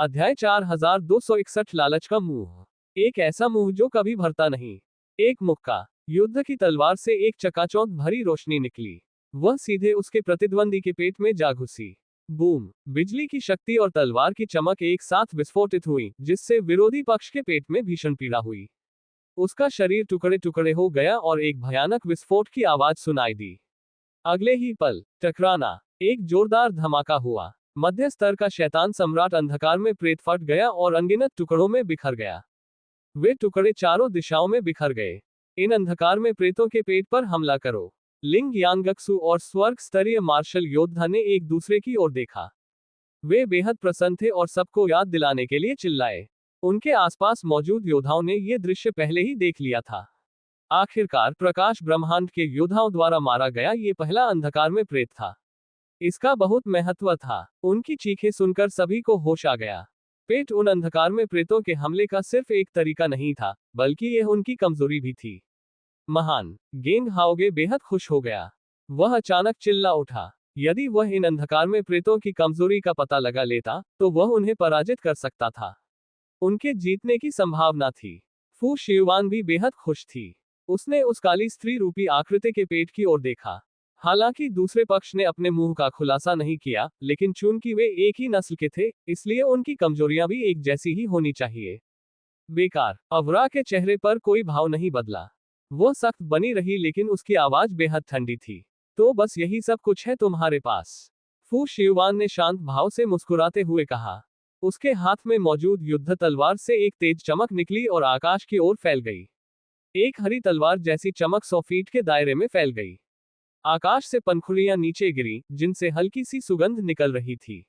अध्याय 4261 लालच का मुंह। एक ऐसा मुंह जो कभी भरता नहीं। एक मुक्का। युद्ध की तलवार से एक चकाचौंध भरी रोशनी निकली। वह सीधे उसके प्रतिद्वंदी के पेट में जा घुसी। बूम। बिजली की शक्ति और तलवार की चमक एक साथ विस्फोटित हुई, जिससे विरोधी पक्ष के पेट में भीषण पीड़ा हुई। उसका शरीर टुकड़े टुकड़े हो गया और एक भयानक विस्फोट की आवाज सुनाई दी। अगले ही पल टकराना। एक जोरदार धमाका हुआ। मध्य स्तर का शैतान सम्राट अंधकार में प्रेत फट गया और अनगिनत टुकड़ों में बिखर गया। वे टुकड़े चारों दिशाओं में बिखर गए। इन अंधकार में प्रेतों के पेट पर हमला करो। लिंग यांगक्सु और स्वर्ग स्तरीय मार्शल योद्धा ने एक दूसरे की ओर देखा। वे बेहद प्रसन्न थे और सबको याद दिलाने के लिए चिल्लाए। उनके आसपास मौजूद योद्धाओं ने यह दृश्य पहले ही देख लिया था। आखिरकार प्रकाश ब्रह्मांड के योद्धाओं द्वारा मारा गया ये पहला अंधकार में प्रेत था। इसका बहुत महत्व था। उनकी चीखें सुनकर सभी को होश आ गया। पेट उन अंधकार में प्रेतों के हमले का सिर्फ एक तरीका नहीं था, बल्कि यह उनकी कमजोरी भी थी। महान गेंग हाओगे बेहद खुश हो गया। वह अचानक चिल्ला उठा। यदि वह इन अंधकार में प्रेतों की कमजोरी का पता लगा लेता, तो वह उन्हें पराजित कर सकता था। उनके जीतने की संभावना थी। फू शियुआन भी बेहद खुश थी। उसने उस काली स्त्री रूपी आकृति के पेट की ओर देखा। हालांकि दूसरे पक्ष ने अपने मुंह का खुलासा नहीं किया, लेकिन चूंकि वे एक ही नस्ल के थे, इसलिए उनकी कमजोरियां भी एक जैसी ही होनी चाहिए। बेकार। अवरा के चेहरे पर कोई भाव नहीं बदला। वो सख्त बनी रही, लेकिन उसकी आवाज बेहद ठंडी थी। तो बस यही सब कुछ है तुम्हारे पास? फू शियुआन ने शांत भाव से मुस्कुराते हुए कहा। उसके हाथ में मौजूद युद्ध तलवार से एक तेज चमक निकली और आकाश की ओर फैल गई। एक हरी तलवार जैसी चमक 100 फीट के दायरे में फैल गई। आकाश से पंखुड़ियां नीचे गिरी, जिनसे हल्की सी सुगंध निकल रही थी।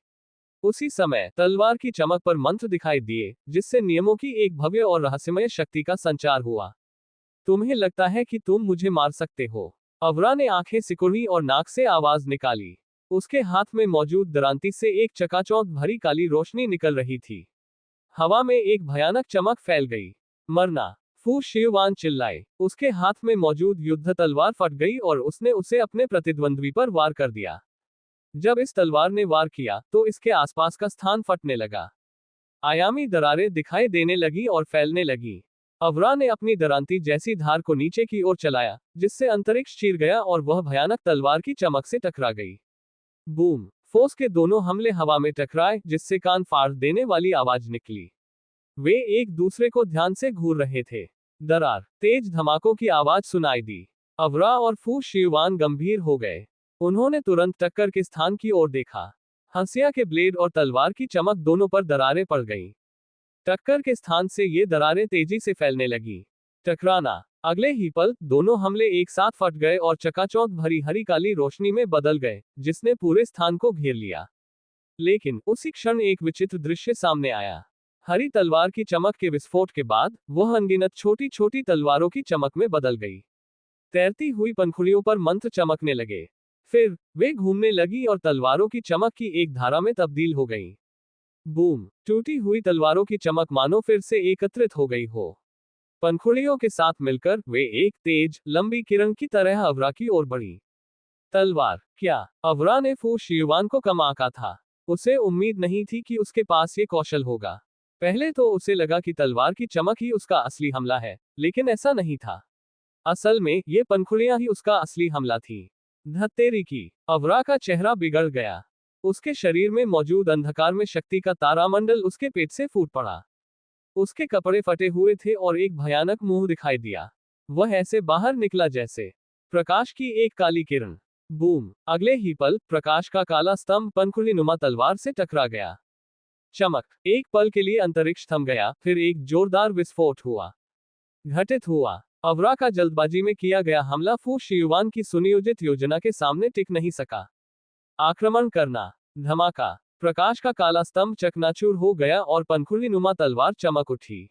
उसी समय तलवार की चमक पर मंत्र दिखाई दिए, जिससे नियमों की एक भव्य और रहस्यमय शक्ति का संचार हुआ। तुम्हें लगता है कि तुम मुझे मार सकते हो? अवरा ने आंखें सिकुड़ी और नाक से आवाज निकाली। उसके हाथ में मौजूद दरांती से एक चकाचौंध भरी काली रोशनी निकल रही थी। हवा में एक भयानक चमक फैल गई। मरना। फू शियुआन चिल्लाए। उसके हाथ में मौजूद युद्ध तलवार फट गई और उसने उसे अपने प्रतिद्वंद्वी पर वार कर दिया। जब इस तलवार ने वार किया, तो इसके आसपास का स्थान फटने लगा। आयामी दरारें दिखाई देने लगी और फैलने लगी। अवरा ने अपनी दरांती जैसी धार को नीचे की ओर चलाया, जिससे अंतरिक्ष चीर गया और वह भयानक तलवार की चमक से टकरा गई। बूम। फोर्स के दोनों हमले हवा में टकराए, जिससे कान फाड़ देने वाली आवाज निकली। वे एक दूसरे को ध्यान से घूर रहे थे। दरार। तेज धमाकों की आवाज सुनाई दी। अवरा और फू शियुआन गंभीर हो गए। उन्होंने तुरंत टक्कर के स्थान की ओर देखा। हंसिया के ब्लेड और तलवार की चमक दोनों पर दरारें पड़ गईं। टक्कर के स्थान से ये दरारें तेजी से फैलने लगी। टकराना। अगले ही पल दोनों हमले एक साथ फट गए और चकाचौंध भरी हरी काली रोशनी में बदल गए, जिसने पूरे स्थान को घेर लिया। लेकिन उसी क्षण एक विचित्र दृश्य सामने आया। हरी तलवार की चमक के विस्फोट के बाद वह अनगिनत छोटी छोटी तलवारों की चमक में बदल गई। तैरती हुई पंखुड़ियों पर मंत्र चमकने लगे। फिर वे घूमने लगी और तलवारों की चमक की एक धारा में तब्दील हो गईं। बूम। टूटी हुई तलवारों की चमक मानो फिर से एकत्रित हो गई हो। पंखुड़ियों के साथ मिलकर वे एक तेज लंबी किरण की तरह अवरा की ओर बढ़ी। तलवार। क्या अवरा ने फू शियुआन को कम आंका था? उसे उम्मीद नहीं थी कि उसके पास ये कौशल होगा। पहले तो उसे लगा कि तलवार की चमक ही उसका असली हमला है, लेकिन ऐसा नहीं था। असल में ये पंखुड़ियां ही उसका असली हमला थी। धत्तेरी की। अवरा का चेहरा बिगड़ गया। उसके शरीर में मौजूद अंधकार में शक्ति का तारामंडल उसके पेट से फूट पड़ा। उसके कपड़े फटे हुए थे और एक भयानक मुंह दिखाई दिया। वह ऐसे बाहर निकला जैसे प्रकाश की एक काली किरण। बूम। अगले ही पल प्रकाश का काला स्तंभ पंखुड़ी नुमा तलवार से टकरा गया। चमक। एक पल के लिए अंतरिक्ष थम गया, फिर एक जोरदार विस्फोट हुआ। घटित हुआ। अवरा का जल्दबाजी में किया गया हमला फू शियुआन की सुनियोजित योजना के सामने टिक नहीं सका। आक्रमण करना। धमाका। प्रकाश का काला स्तंभ चकनाचूर हो गया और पंखुड़ी नुमा तलवार चमक उठी।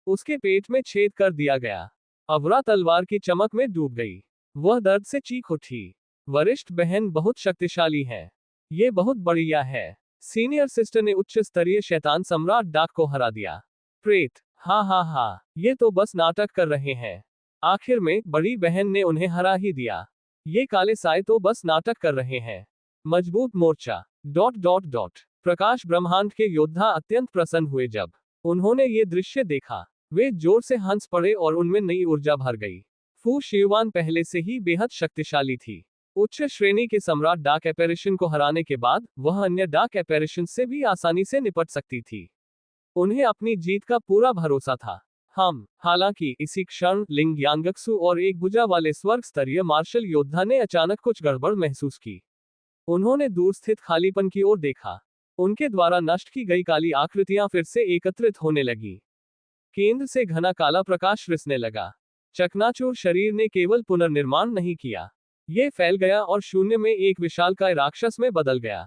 उसके पेट में छेद कर दिया गया। अवरा तलवार की चमक में डूब गई। वह दर्द से चीख उठी। वरिष्ठ बहन बहुत शक्तिशाली है। ये बहुत बढ़िया है। सीनियर सिस्टर ने उच्च स्तरीय शैतान सम्राट डाक को हरा दिया। प्रेत। हाँ हाँ हाँ, ये तो बस नाटक कर रहे हैं। आखिर में बड़ी बहन ने उन्हें हरा ही दिया। ये काले साए तो बस नाटक कर रहे हैं। मजबूत मोर्चा। ... प्रकाश ब्रह्मांड के योद्धा अत्यंत प्रसन्न हुए जब उन्होंने ये दृश्य देखा। वे जोर से हंस पड़े और उनमें नई ऊर्जा भर गई। फू शियुआन पहले से ही बेहद शक्तिशाली थी। उच्च श्रेणी के सम्राट डार्क एपेरिशन को हराने के बाद वह अन्य डार्क एपेरिशन से भी आसानी से निपट सकती थी। उन्हें अपनी जीत का पूरा भरोसा था। हालांकि इसी क्षण लिंग यांगक्सु और एक भुजा वाले स्वर्ग स्तरीय मार्शल योद्धा ने अचानक कुछ गड़बड़ महसूस की। उन्होंने दूर स्थित खालीपन की ओर देखा। उनके द्वारा नष्ट की गई काली आकृतियां फिर से एकत्रित होने लगी। केंद्र से घना काला प्रकाश रिसने लगा। चकनाचूर शरीर ने केवल पुनर्निर्माण नहीं किया, यह फैल गया और शून्य में एक विशालकाय राक्षस में बदल गया।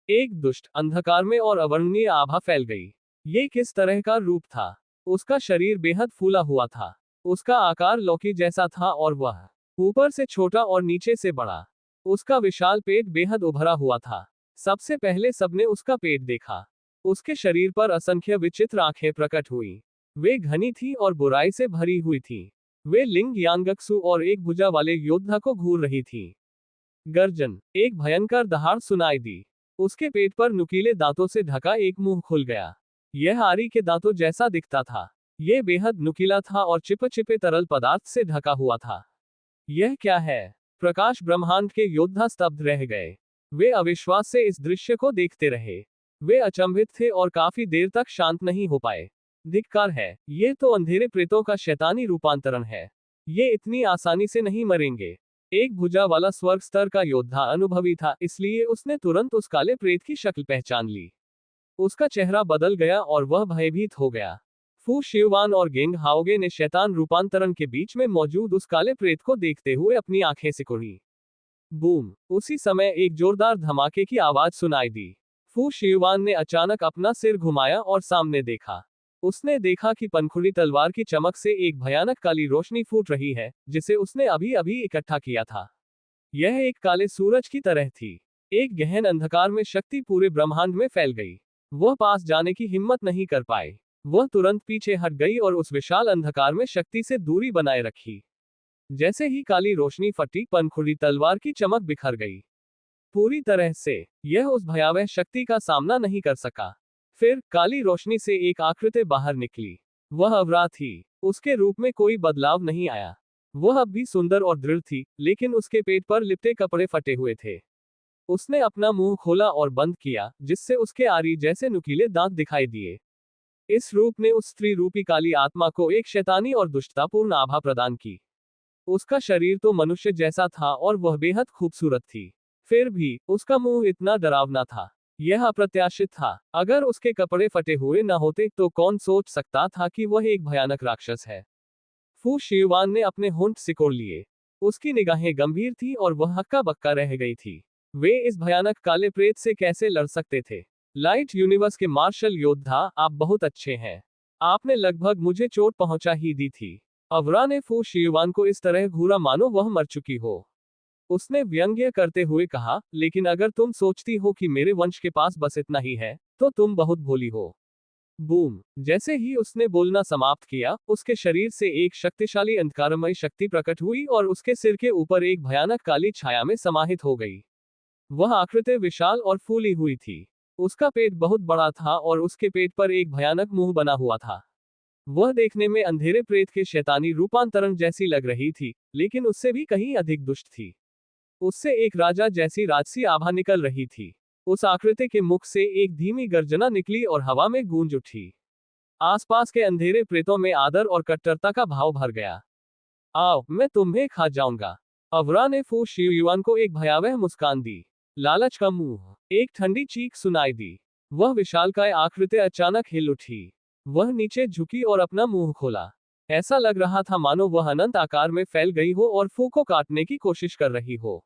एक दुष्ट अंधकार में और अवर्णनीय आभा फैल गई। ये किस तरह का रूप था? उसका शरीर बेहद फूला हुआ था। उसका आकार लौकी जैसा था और वह ऊपर से छोटा और नीचे से बड़ा। उसका विशाल पेट बेहद उभरा हुआ था। सबसे पहले सबने उसका पेट देखा। उसके शरीर पर असंख्य विचित्र आंखें प्रकट हुई। वे घनी थी और बुराई से भरी हुई थी। वे लिंग यांगक्सु और एक भुजा वाले योद्धा को घूर रही थी। गर्जन, एक भयंकर दहाड़ सुनाई दी। उसके पेट पर नुकीले दांतों से ढका एक मुंह खुल गया। यह आरी के दांतों जैसा दिखता था। यह बेहद नुकीला था और चिपचिपे तरल पदार्थ से ढका हुआ था। यह क्या है? प्रकाश ब्रह्मांड के योद्धा स्तब्ध रह गए। वे अविश्वास से इस दृश्य को देखते रहे। वे अचंभित थे और काफी देर तक शांत नहीं हो पाए। धिक्कार है, ये तो अंधेरे प्रेतों का शैतानी रूपांतरण है। ये इतनी आसानी से नहीं मरेंगे। एक भुजा वाला स्वर्ग स्तर का योद्धा अनुभवी था, इसलिए उसने तुरंत उस काले प्रेत की शक्ल पहचान ली। उसका चेहरा बदल गया और वह भयभीत हो गया। फू शियुआन और गेंग हाओगे ने शैतान रूपांतरण के बीच में मौजूद उस काले प्रेत को देखते हुए अपनी आंखें सिकुड़ी। बूम! उसी समय एक जोरदार धमाके की आवाज सुनाई दी। फू शियुआन ने अचानक अपना सिर घुमाया और सामने देखा। उसने देखा कि पनखुड़ी तलवार की चमक से एक भयानक काली रोशनी फूट रही है, जिसे उसने अभी अभी इकट्ठा किया था। यह एक काले सूरज की तरह थी। एक गहन अंधकार में शक्ति पूरे ब्रह्मांड में फैल गई। वह पास जाने की हिम्मत नहीं कर पाए। वह तुरंत पीछे हट गई और उस विशाल अंधकार में शक्ति से दूरी बनाए रखी। जैसे ही काली रोशनी फटी, पनखुड़ी तलवार की चमक बिखर गई। पूरी तरह से यह उस भयावह शक्ति का सामना नहीं कर सका। फिर काली रोशनी से एक आकृति बाहर निकली। वह अवरा थी। उसके रूप में कोई बदलाव नहीं आया। वह अब भी सुंदर और दृढ़ थी, लेकिन उसके पेट पर लिपटे कपड़े फटे हुए थे। उसने अपना मुंह खोला और बंद किया, जिससे उसके आरी जैसे नुकीले दांत दिखाई दिए। इस रूप ने उस स्त्री रूपी काली आत्मा को एक शैतानी और दुष्टतापूर्ण आभा प्रदान की। उसका शरीर तो मनुष्य जैसा था और वह बेहद खूबसूरत थी। फिर भी उसका मुंह इतना डरावना था। यह अप्रत्याशित था। अगर उसके कपड़े फटे हुए न होते तो कौन सोच सकता था कि वह एक भयानक राक्षस है। फू शियुआन ने अपने होंठ सिकोड़ लिए। उसकी निगाहें गंभीर थी और वह हक्का बक्का रह गई थी। वे इस भयानक काले प्रेत से कैसे लड़ सकते थे? लाइट यूनिवर्स के मार्शल योद्धा, आप बहुत अच्छे हैं। आपने लगभग मुझे चोट पहुंचा ही दी थी। अवरा ने फू शियुआन को इस तरह घूरा मानो वह मर चुकी हो। उसने व्यंग्य करते हुए कहा, लेकिन अगर तुम सोचती हो कि मेरे वंश के पास बस इतना ही है, तो तुम बहुत भोली हो। बूम! जैसे ही उसने बोलना समाप्त किया, उसके शरीर से एक शक्तिशाली अंधकारमय शक्ति प्रकट हुई और उसके सिर के ऊपर एक भयानक काली छाया में समाहित हो गई। वह आकृति विशाल और फूली हुई थी। उसका पेट बहुत बड़ा था और उसके पेट पर एक भयानक मुंह बना हुआ था। वह देखने में अंधेरे प्रेत के शैतानी रूपांतरण जैसी लग रही थी, लेकिन उससे भी कहीं अधिक दुष्ट थी। उससे एक राजा जैसी राजसी आभा निकल रही थी। उस आकृति के मुख से एक धीमी गर्जना निकली और हवा में गूंज उठी। आसपास के अंधेरे प्रेतों में आदर और कट्टरता का भाव भर गया। आओ, मैं तुम्हें खा जाऊंगा। अवरा ने फू शियुआन को एक भयावह मुस्कान दी। लालच का मुंह। एक ठंडी चीख सुनाई दी। वह विशालकाय आकृति अचानक हिल उठी। वह नीचे झुकी और अपना मुंह खोला। ऐसा लग रहा था मानो वह अनंत आकार में फैल गई हो और फू को काटने की कोशिश कर रही हो।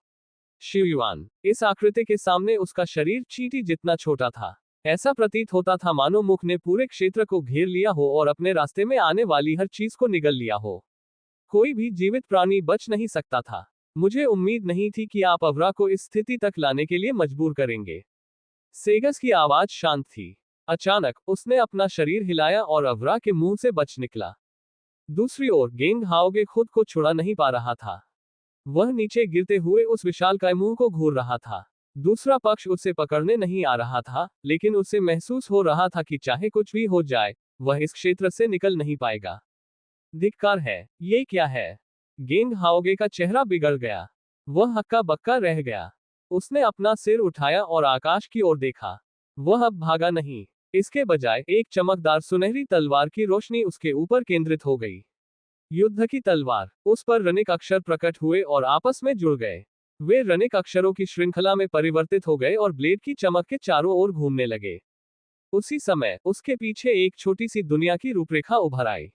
शियुआन, इस आकृति के सामने उसका शरीर चींटी जितना छोटा था। ऐसा प्रतीत होता था मानो मुख ने पूरे क्षेत्र को घेर लिया हो और अपने रास्ते में आने वाली हर चीज को निगल लिया हो। कोई भी जीवित प्राणी बच नहीं सकता था। मुझे उम्मीद नहीं थी कि आप अवरा को इस स्थिति तक लाने के लिए मजबूर करेंगे। सेगस की आवाज शांत थी। अचानक उसने अपना शरीर हिलाया और अवरा के मुंह से बच निकला। दूसरी ओर गेंग हाओगे खुद को छुड़ा नहीं पा रहा था। वह नीचे गिरते हुए उस विशालकाय मुंह को घूर रहा था। दूसरा पक्ष उसे पकड़ने नहीं आ रहा था, लेकिन उसे महसूस हो रहा था कि चाहे कुछ भी हो जाए, वह इस क्षेत्र से निकल नहीं पाएगा। धिक्कार है, ये क्या है? गेंग हाओगे का चेहरा बिगड़ गया। वह हक्का बक्का रह गया। उसने अपना सिर उठाया और आकाश की ओर देखा। वह अब भागा नहीं। इसके बजाय एक चमकदार सुनहरी तलवार की रोशनी उसके ऊपर केंद्रित हो गई। युद्ध की तलवार। उस पर रनिक अक्षर प्रकट हुए और आपस में जुड़ गए। वे रनिक अक्षरों की श्रृंखला में परिवर्तित हो गए और ब्लेड की चमक के चारों ओर घूमने लगे। उसी समय उसके पीछे एक छोटी सी दुनिया की रूपरेखा उभर आई।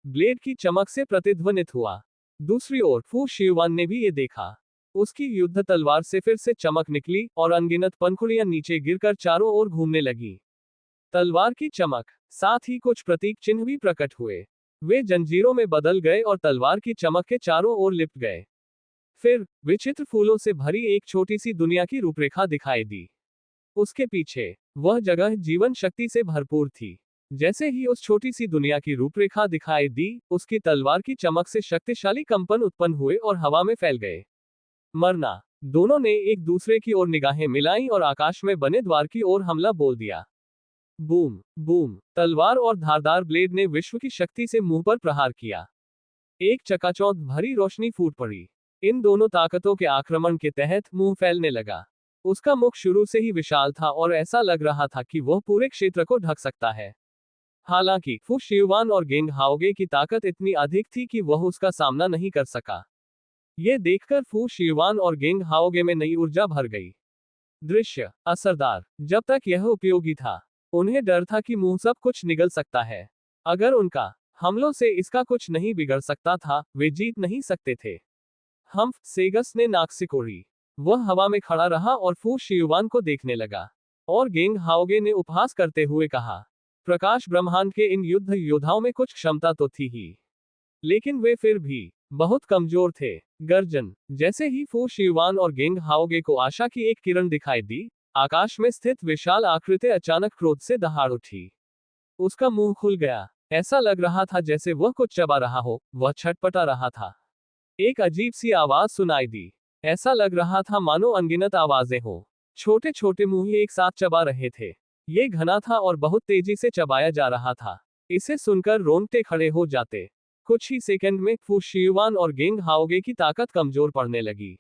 ब्लेड की चमक से प्रतिध्वनित हुआ। दूसरी ओर फू शियुआन ने भी ये देखा। उसकी युद्ध तलवार से फिर से चमक निकली और अनगिनत पंखुड़ियां नीचे गिरकर चारों ओर घूमने लगी। तलवार की चमक, साथ ही कुछ प्रतीक चिन्ह भी प्रकट हुए। वे जंजीरों में बदल गए और तलवार की चमक के चारों ओर लिपट गए। फिर विचित्र फूलों से भरी एक छोटी सी दुनिया की रूपरेखा दिखाई दी। उसके पीछे वह जगह जीवन शक्ति से भरपूर थी। जैसे ही उस छोटी सी दुनिया की रूपरेखा दिखाई दी, उसकी तलवार की चमक से शक्तिशाली कंपन उत्पन्न हुए और हवा में फैल गए। मरना। दोनों ने एक दूसरे की ओर निगाहें मिलाईं और आकाश में बने द्वार की ओर हमला बोल दिया। बूम बूम, तलवार और धारदार ब्लेड ने विश्व की शक्ति से मुंह पर प्रहार किया। एक चकाचौंध भरी रोशनी फूट पड़ी। इन दोनों ताकतों के आक्रमण के तहत मुंह फैलने लगा। उसका मुख शुरू से ही विशाल था और ऐसा लग रहा था कि वह पूरे क्षेत्र को ढक सकता है। हालांकि फू शियुआन और गेंग हाओगे की ताकत इतनी अधिक थी कि वह उसका सामना नहीं कर सका। यह देखकर फू शियुआन और गेंग हाओगे में नई ऊर्जा भर गई। दृश्य असरदार। जब तक यह उपयोगी था, उन्हें डर था कि मुंह सब कुछ निगल सकता है। अगर उनका हमलों से इसका कुछ नहीं बिगड़ सकता था, वे जीत नहीं सकते थे। हम्फ, सेगस ने नाक सिकोड़ी। वह हवा में खड़ा रहा और फू शियुआन को देखने लगा। और गेंग हाओगे ने उपहास करते हुए कहा, प्रकाश ब्रह्मांड के इन युद्ध योद्धाओं में कुछ क्षमता तो थी ही, लेकिन वे फिर भी बहुत कमजोर थे। गर्जन। जैसे ही फू शियुआन और गेंग हाओगे को आशा की एक किरण दिखाई दी, आकाश में स्थित विशाल आकृति अचानक क्रोध से दहाड़ उठी। उसका मुंह खुल गया। ऐसा लग रहा था जैसे वह कुछ चबा रहा हो। वह छटपटा रहा था। एक अजीब सी आवाज सुनाई दी। ऐसा लग रहा था मानो अनगिनत आवाजें हो। छोटे छोटे मुंह एक साथ चबा रहे थे। ये घना था और बहुत तेजी से चबाया जा रहा था। इसे सुनकर रोंगटे खड़े हो जाते। कुछ ही सेकंड में फू शियुआन और गेंग हाओगे की ताकत कमजोर पड़ने लगी।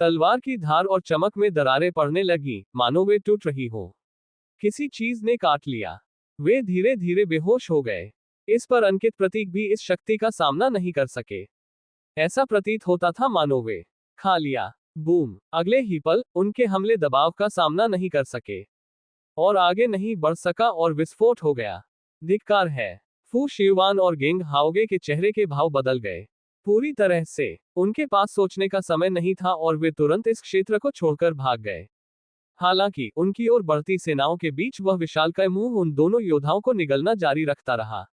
तलवार की धार और चमक में दरारें पड़ने लगी, मानो वे टूट रही हो। किसी चीज ने काट लिया। वे धीरे धीरे बेहोश हो गए। इस पर अंकित प्रतीक भी इस शक्ति का सामना नहीं कर सके। ऐसा प्रतीत होता था मानो वे खा लिया। बूम, अगले ही पल उनके हमले दबाव का सामना नहीं कर सके और आगे नहीं बढ़ सका और विस्फोट हो गया। धिक्कार है। फू शियुआन और गेंग हाओगे के चेहरे के भाव बदल गए। पूरी तरह से उनके पास सोचने का समय नहीं था और वे तुरंत इस क्षेत्र को छोड़कर भाग गए। हालांकि उनकी ओर बढ़ती सेनाओं के बीच वह विशालकाय मुंह उन दोनों योद्धाओं को निगलना जारी रखता रहा।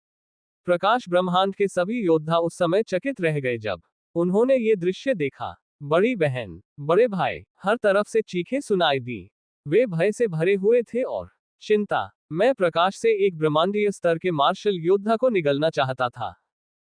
प्रकाश ब्रह्मांड के सभी योद्धा उस समय चकित रह गए जब उन्होंने ये दृश्य देखा। बड़ी बहन, बड़े भाई, हर तरफ से चीखें सुनाई दी। वे भय से भरे हुए थे और चिंता। मैं प्रकाश से एक ब्रह्मांडीय स्तर के मार्शल योद्धा को निगलना चाहता था।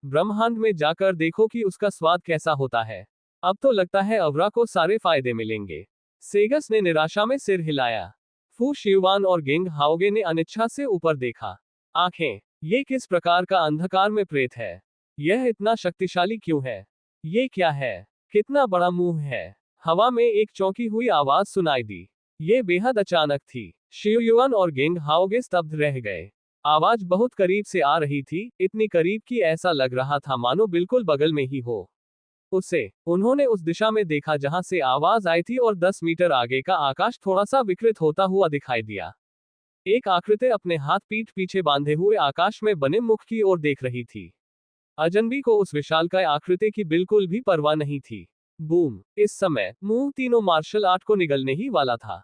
ब्रह्मांड में जाकर देखो कि उसका स्वाद कैसा होता है। अब तो लगता है अवरा को सारे फायदे मिलेंगे। सेगस ने निराशा में सिर हिलाया। फू शियुआन और गेंग हाओगे ने अनिच्छा से ऊपर देखा। आंखें, ये किस प्रकार का अंधकार में प्रेत है? यह इतना शक्तिशाली क्यों है? ये क्या है? कितना बड़ा मुंह है? हवा में एक चौंकी हुई आवाज सुनाई दी। ये बेहद अचानक थी। शियुआन और गेंग हाओगे स्तब्ध रह गए। आवाज बहुत करीब से आ रही थी, इतनी करीब कि ऐसा लग रहा था मानो बिल्कुल बगल में ही हो। उन्होंने उस दिशा में देखा जहां से आवाज आई थी और 10 मीटर आगे का आकाश थोड़ा सा विकृत होता हुआ दिखाई दिया। एक आकृति अपने हाथ पीठ पीछे बांधे हुए आकाश में बने मुख की ओर देख रही थी। अजनबी को उस विशालकाय आकृति की बिल्कुल भी परवाह नहीं थी। बूम, इस समय मुंह तीनों मार्शल आर्ट को निगलने ही वाला था।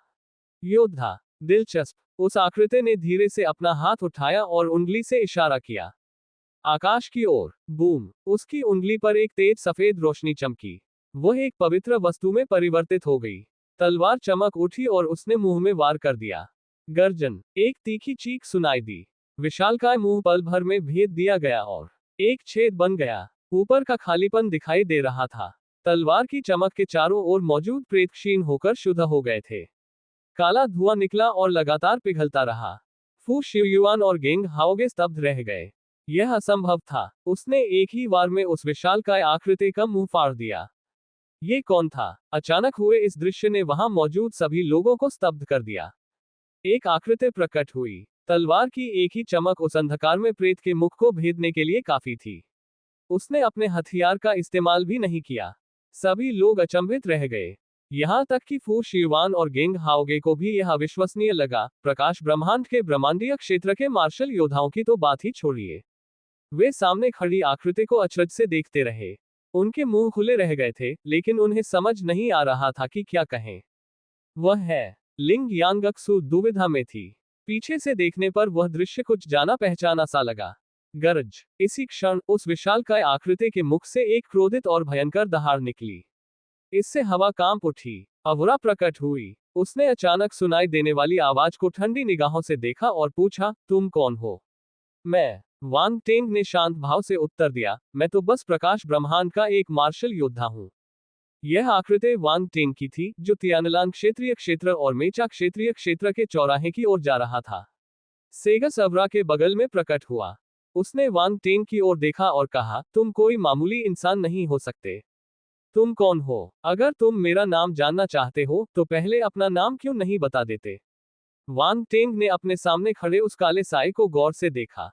योद्धा, दिलचस्प। उस आकृति ने धीरे से अपना हाथ उठाया और उंगली से इशारा किया आकाश की ओर। बूम, उसकी उंगली पर एक तेज सफेद रोशनी चमकी। वह एक पवित्र वस्तु में परिवर्तित हो गई। तलवार चमक उठी और उसने मुंह में वार कर दिया। गर्जन, एक तीखी चीख सुनाई दी। विशालकाय मुंह पल भर में भेद दिया गया और एक छेद बन गया। ऊपर का खालीपन दिखाई दे रहा था। तलवार की चमक के चारों ओर मौजूद प्रेत क्षीण होकर शुद्ध हो गए थे। काला धुआं निकला और लगातार पिघलता रहा। फू शियुआन और गेंग हाओगे स्तब्ध रह गए। यह असंभव था। उसने एक ही बार में उस विशालकाय आकृति का मुंह फाड़ दिया। ये कौन था? अचानक हुए इस दृश्य ने वहां मौजूद सभी लोगों को स्तब्ध कर दिया। एक आकृति प्रकट हुई। तलवार की एक ही चमक उस अंधकार में प्रेत के मुख को भेदने के लिए काफी थी। उसने अपने हथियार का इस्तेमाल भी नहीं किया। सभी लोग अचंभित रह गए। यहां तक कि फू शियुआन और गेंग हाओगे को भी यह अविश्वसनीय लगा। प्रकाश ब्रह्मांड के ब्रह्मांडीय क्षेत्र के मार्शल योद्धाओं की तो बात ही छोड़िए। वे सामने खड़ी आकृति को अचरज से देखते रहे। उनके मुंह खुले रह गए थे, लेकिन उन्हें समझ नहीं आ रहा था कि क्या कहें। वह है। लिंग यांगक्सु दुविधा में थी। पीछे से देखने पर वह दृश्य कुछ जाना पहचाना सा लगा। गरज। इसी क्षण उस विशालकाय आकृति के मुख से एक क्रोधित और भयंकर दहाड़ निकली। इससे हवा कांप उठी। अवरा प्रकट हुई। उसने अचानक सुनाई देने वाली आवाज को ठंडी निगाहों से देखा और पूछा, तुम कौन हो? मैं। वांग टेंग ने शांत भाव से उत्तर दिया, मैं तो बस प्रकाश ब्रह्मांड का एक मार्शल योद्धा हूं। यह आकृति वांग टेंग की थी, जो तियानलान क्षेत्रीय क्षेत्र और मेचा क्षेत्रीय क्षेत्र के चौराहे की ओर जा रहा था। सेगस अवरा के बगल में प्रकट हुआ। उसने वांग टेंग की ओर देखा और कहा, तुम कोई मामूली इंसान नहीं हो सकते। तुम कौन हो? अगर तुम मेरा नाम जानना चाहते हो, तो पहले अपना नाम क्यों नहीं बता देते? वांग टेंग ने अपने सामने खड़े उस काले साए को गौर से देखा।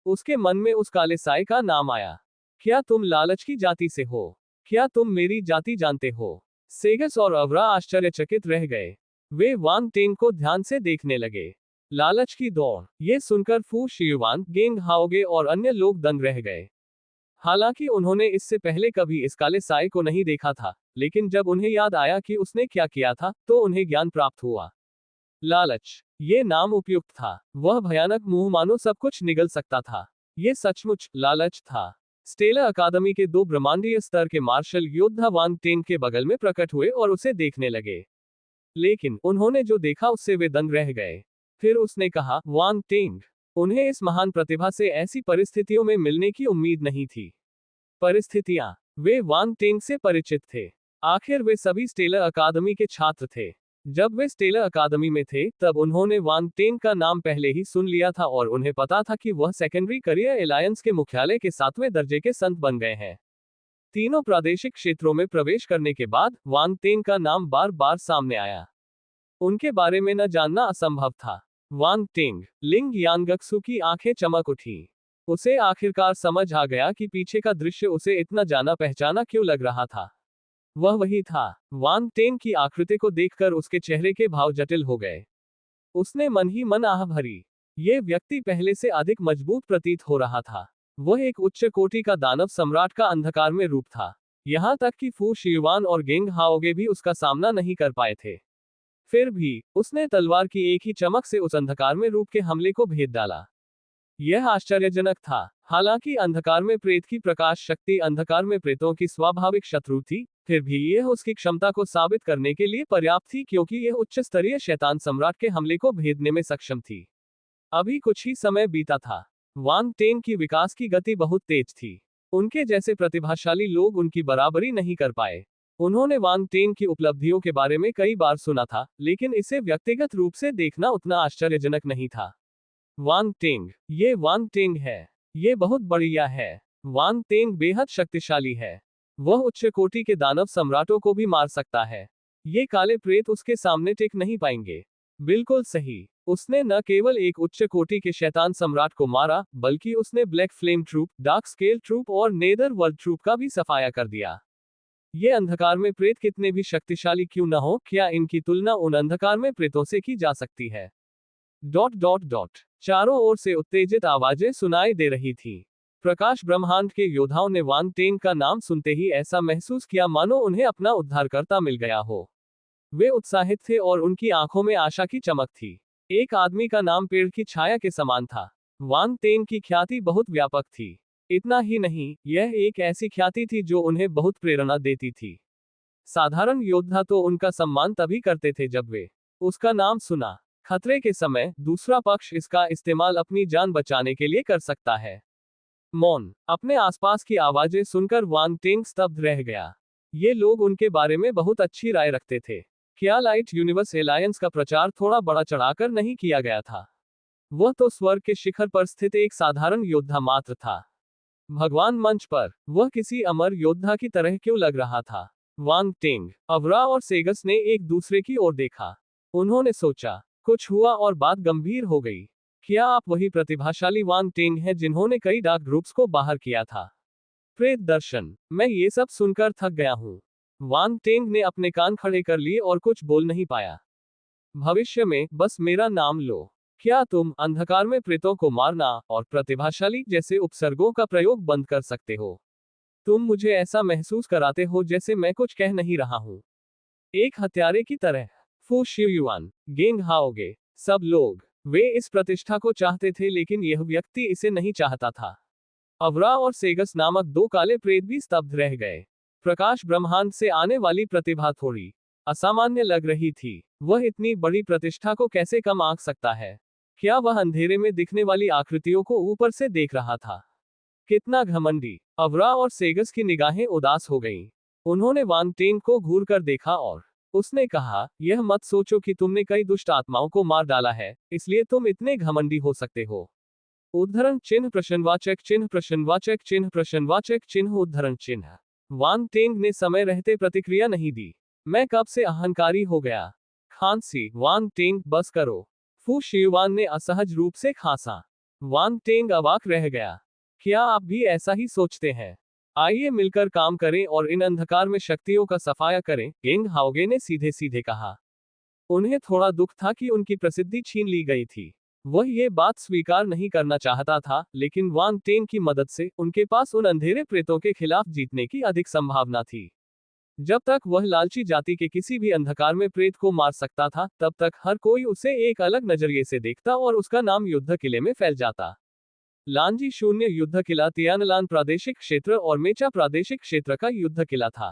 उसके मन में उस काले साए का नाम आया। क्या तुम लालच की जाति से हो? क्या तुम मेरी जाति जानते हो? सेगस और अवरा आश्चर्यचकित रह गए। वे वांग टेंग को ध्यान से देखने लगे। लालच की दौड़। ये सुनकर फू शियुआन, गेंग हाओगे और अन्य लोग दंग रह गए। हालांकि उन्होंने इससे पहले कभी इस काले साए को नहीं देखा था, लेकिन जब उन्हें याद आया कि उसने क्या किया था, तो उन्हें ज्ञान प्राप्त हुआ। लालच। ये नाम उपयुक्त था। वह भयानक मुंह मानो सब कुछ निगल सकता था। ये सचमुच लालच था। स्टेला अकादमी के दो ब्रह्मांडीय स्तर के मार्शल योद्धा वांग टेंग के बगल में प्रकट हुए और उसे देखने लगे। लेकिन उन्होंने जो देखा उससे वे दंग रह गए। फिर उसने कहा, वांग टेंग, उन्हें इस महान प्रतिभा से ऐसी परिस्थितियों में मिलने की उम्मीद नहीं थी। परिस्थितियां। वे वांग टेंग से परिचित थे। आखिर वे सभी स्टेला अकादमी के छात्र थे। जब वे स्टेला अकादमी में थे, तब उन्होंने वांग टेंग का नाम पहले ही सुन लिया था और उन्हें पता था कि वह सेकेंडरी करियर एलायंस के मुख्यालय के 7वें दर्जे के संत बन गए हैं। तीनों प्रादेशिक क्षेत्रों में प्रवेश करने के बाद वांग टेंग का नाम बार बार सामने आया। उनके बारे में न जानना असंभव था। वांग टेंग। लिंग यांगक्सु की आंखें चमक उठी। उसे आखिरकार समझ आ गया कि पीछे का दृश्य उसे इतना जाना पहचाना क्यों लग रहा था। वह वही था। वांग टेंग की आकृति को देखकर उसके चेहरे के भाव जटिल हो गए। उसने मन ही मन आह भरी। ये व्यक्ति पहले से अधिक मजबूत प्रतीत हो रहा था। वह एक उच्च कोटि का दानव सम्राट का अंधकार में रूप था। यहां तक कि फू शियुआन और गेंग हाओगे भी उसका सामना नहीं कर पाए थे। फिर भी उसने तलवार की एक ही चमक से उस अंधकार में रूप के हमले को भेद डाला। यह आश्चर्यजनक था। हालांकि अंधकार में प्रेत की प्रकाश शक्ति अंधकार में प्रेतों की स्वाभाविक शत्रु थी, फिर भी यह उसकी क्षमता को साबित करने के लिए पर्याप्त थी, क्योंकि यह उच्च स्तरीय शैतान सम्राट के हमले को भेदने में सक्षम थी। अभी कुछ ही समय बीता था। वांग टेंग की विकास की गति बहुत तेज थी। उनके जैसे प्रतिभाशाली लोग उनकी बराबरी नहीं कर पाए। उन्होंने वांग टेंग की उपलब्धियों के बारे में कई बार सुना था, लेकिन इसे व्यक्तिगत रूप से देखना उतना आश्चर्यजनक नहीं था। वांग टेंग। ये वांग टेंग है। ये बहुत बढ़िया है। वांग टेंग बेहद शक्तिशाली है। वह उच्च कोटि के दानव सम्राटों को भी मार सकता है। ये काले प्रेत उसके सामने टिक नहीं पाएंगे। बिल्कुल सही। उसने न केवल एक उच्च कोटि के शैतान सम्राट को मारा, बल्कि उसने black flame troop, dark scale troop और नेदर वर्ल्ड ट्रूप का भी सफाया कर दिया। ये अंधकार में प्रेत कितने भी शक्तिशाली क्यों न हो, क्या इनकी तुलना उन अंधकार में प्रेतों से की जा सकती है? ... चारों ओर से उत्तेजित आवाजें सुनाई दे रही थीं। प्रकाश ब्रह्मांड के योद्धाओं ने वांग टेंग का नाम सुनते ही ऐसा महसूस किया मानो उन्हें अपना उद्धारकर्ता मिल गया हो। वे उत्साहित थे और उनकी आंखों में आशा की चमक थी। एक आदमी का नाम पेड़ की छाया के समान था। वांग टेंग की ख्याति बहुत व्यापक थी। इतना ही नहीं, यह एक ऐसी ख्याति थी जो उन्हें बहुत प्रेरणा देती थी। साधारण योद्धा तो उनका सम्मान तभी करते थे जब वे उसका नाम सुना। खतरे के समय दूसरा पक्ष इसका इस्तेमाल अपनी जान बचाने के लिए कर सकता है। मौन। अपने आसपास की आवाजें सुनकर वांग टेंग स्तब्ध रह गया। ये लोग उनके बारे में बहुत अच्छी राय रखते थे। क्या लाइट यूनिवर्स एलायंस का प्रचार थोड़ा बड़ा चढ़ाकर नहीं किया गया था? वह तो स्वर्ग के शिखर पर स्थित एक साधारण योद्धा मात्र था। भगवान मंच पर वह किसी अमर योद्धा की तरह क्यों लग रहा था? वांग टिंग, अवरा और सेगस ने एक दूसरे की ओर देखा। उन्होंने सोचा, कुछ हुआ और बात गंभीर हो गई। क्या आप वही प्रतिभाशाली वांग टिंग हैं जिन्होंने कई डार्क ग्रुप्स को बाहर किया था? प्रेत दर्शन, मैं ये सब सुनकर थक गया हूँ। वांग टिंग ने अपने कान खड़े कर लिए और कुछ बोल नहीं पाया। भविष्य में बस मेरा नाम लो। क्या तुम अंधकार में प्रेतों को मारना और प्रतिभाशाली जैसे उपसर्गों का प्रयोग बंद कर सकते हो? तुम मुझे ऐसा महसूस कराते हो जैसे मैं कुछ कह नहीं रहा हूं, एक हत्यारे की तरह। फू शियुआन, गेंग हाओगे, सब लोग, वे इस प्रतिष्ठा को चाहते थे लेकिन यह व्यक्ति इसे नहीं चाहता था। अवरा और सेगस नामक दो काले प्रेत भी स्तब्ध रह गए। प्रकाश ब्रह्मांड से आने वाली प्रतिभा थोड़ी असामान्य लग रही थी। वह इतनी बड़ी प्रतिष्ठा को कैसे कम आंक सकता है? क्या वह अंधेरे में दिखने वाली आकृतियों को ऊपर से देख रहा था? कितना घमंडी! अवरा और सेगस की निगाहें उदास हो गईं। उन्होंने वांग टेंग को घूर कर देखा और उसने कहा, यह मत सोचो कि तुमने कई दुष्ट आत्माओं को मार डाला है, इसलिए तुम इतने घमंडी हो सकते हो। उद्धरण चिन्ह प्रश्नवाचक चिन्ह प्रश्नवाचक चिन्ह प्रश्नवाचक चिन्ह उद्धरण चिन्ह। वांग टेंग ने समय रहते प्रतिक्रिया नहीं दी। मैं कब से अहंकारी हो गया? खांसी, वांग टेंग बस करो। फू शियुआन ने असहज रूप से खांसा। वांग टेंग अवाक रह गया। क्या आप भी ऐसा ही सोचते हैं? आइए मिलकर काम करें और इन अंधकार में शक्तियों का सफाया करें, गेंग हाओगे ने सीधे सीधे कहा। उन्हें थोड़ा दुख था कि उनकी प्रसिद्धि छीन ली गई थी। वह ये बात स्वीकार नहीं करना चाहता था, लेकिन वांग टेंग की मदद से उनके पास उन अंधेरे प्रेतों के खिलाफ जीतने की अधिक संभावना थी। जब तक वह लालची जाति के किसी भी अंधकार में प्रेत को मार सकता था, तब तक हर कोई उसे एक अलग नजरिए से देखता और उसका नाम युद्ध किले में फैल जाता। लांजी शून्य युद्ध किला तियानलान प्रादेशिक क्षेत्र और मेचा प्रादेशिक क्षेत्र का युद्ध किला था।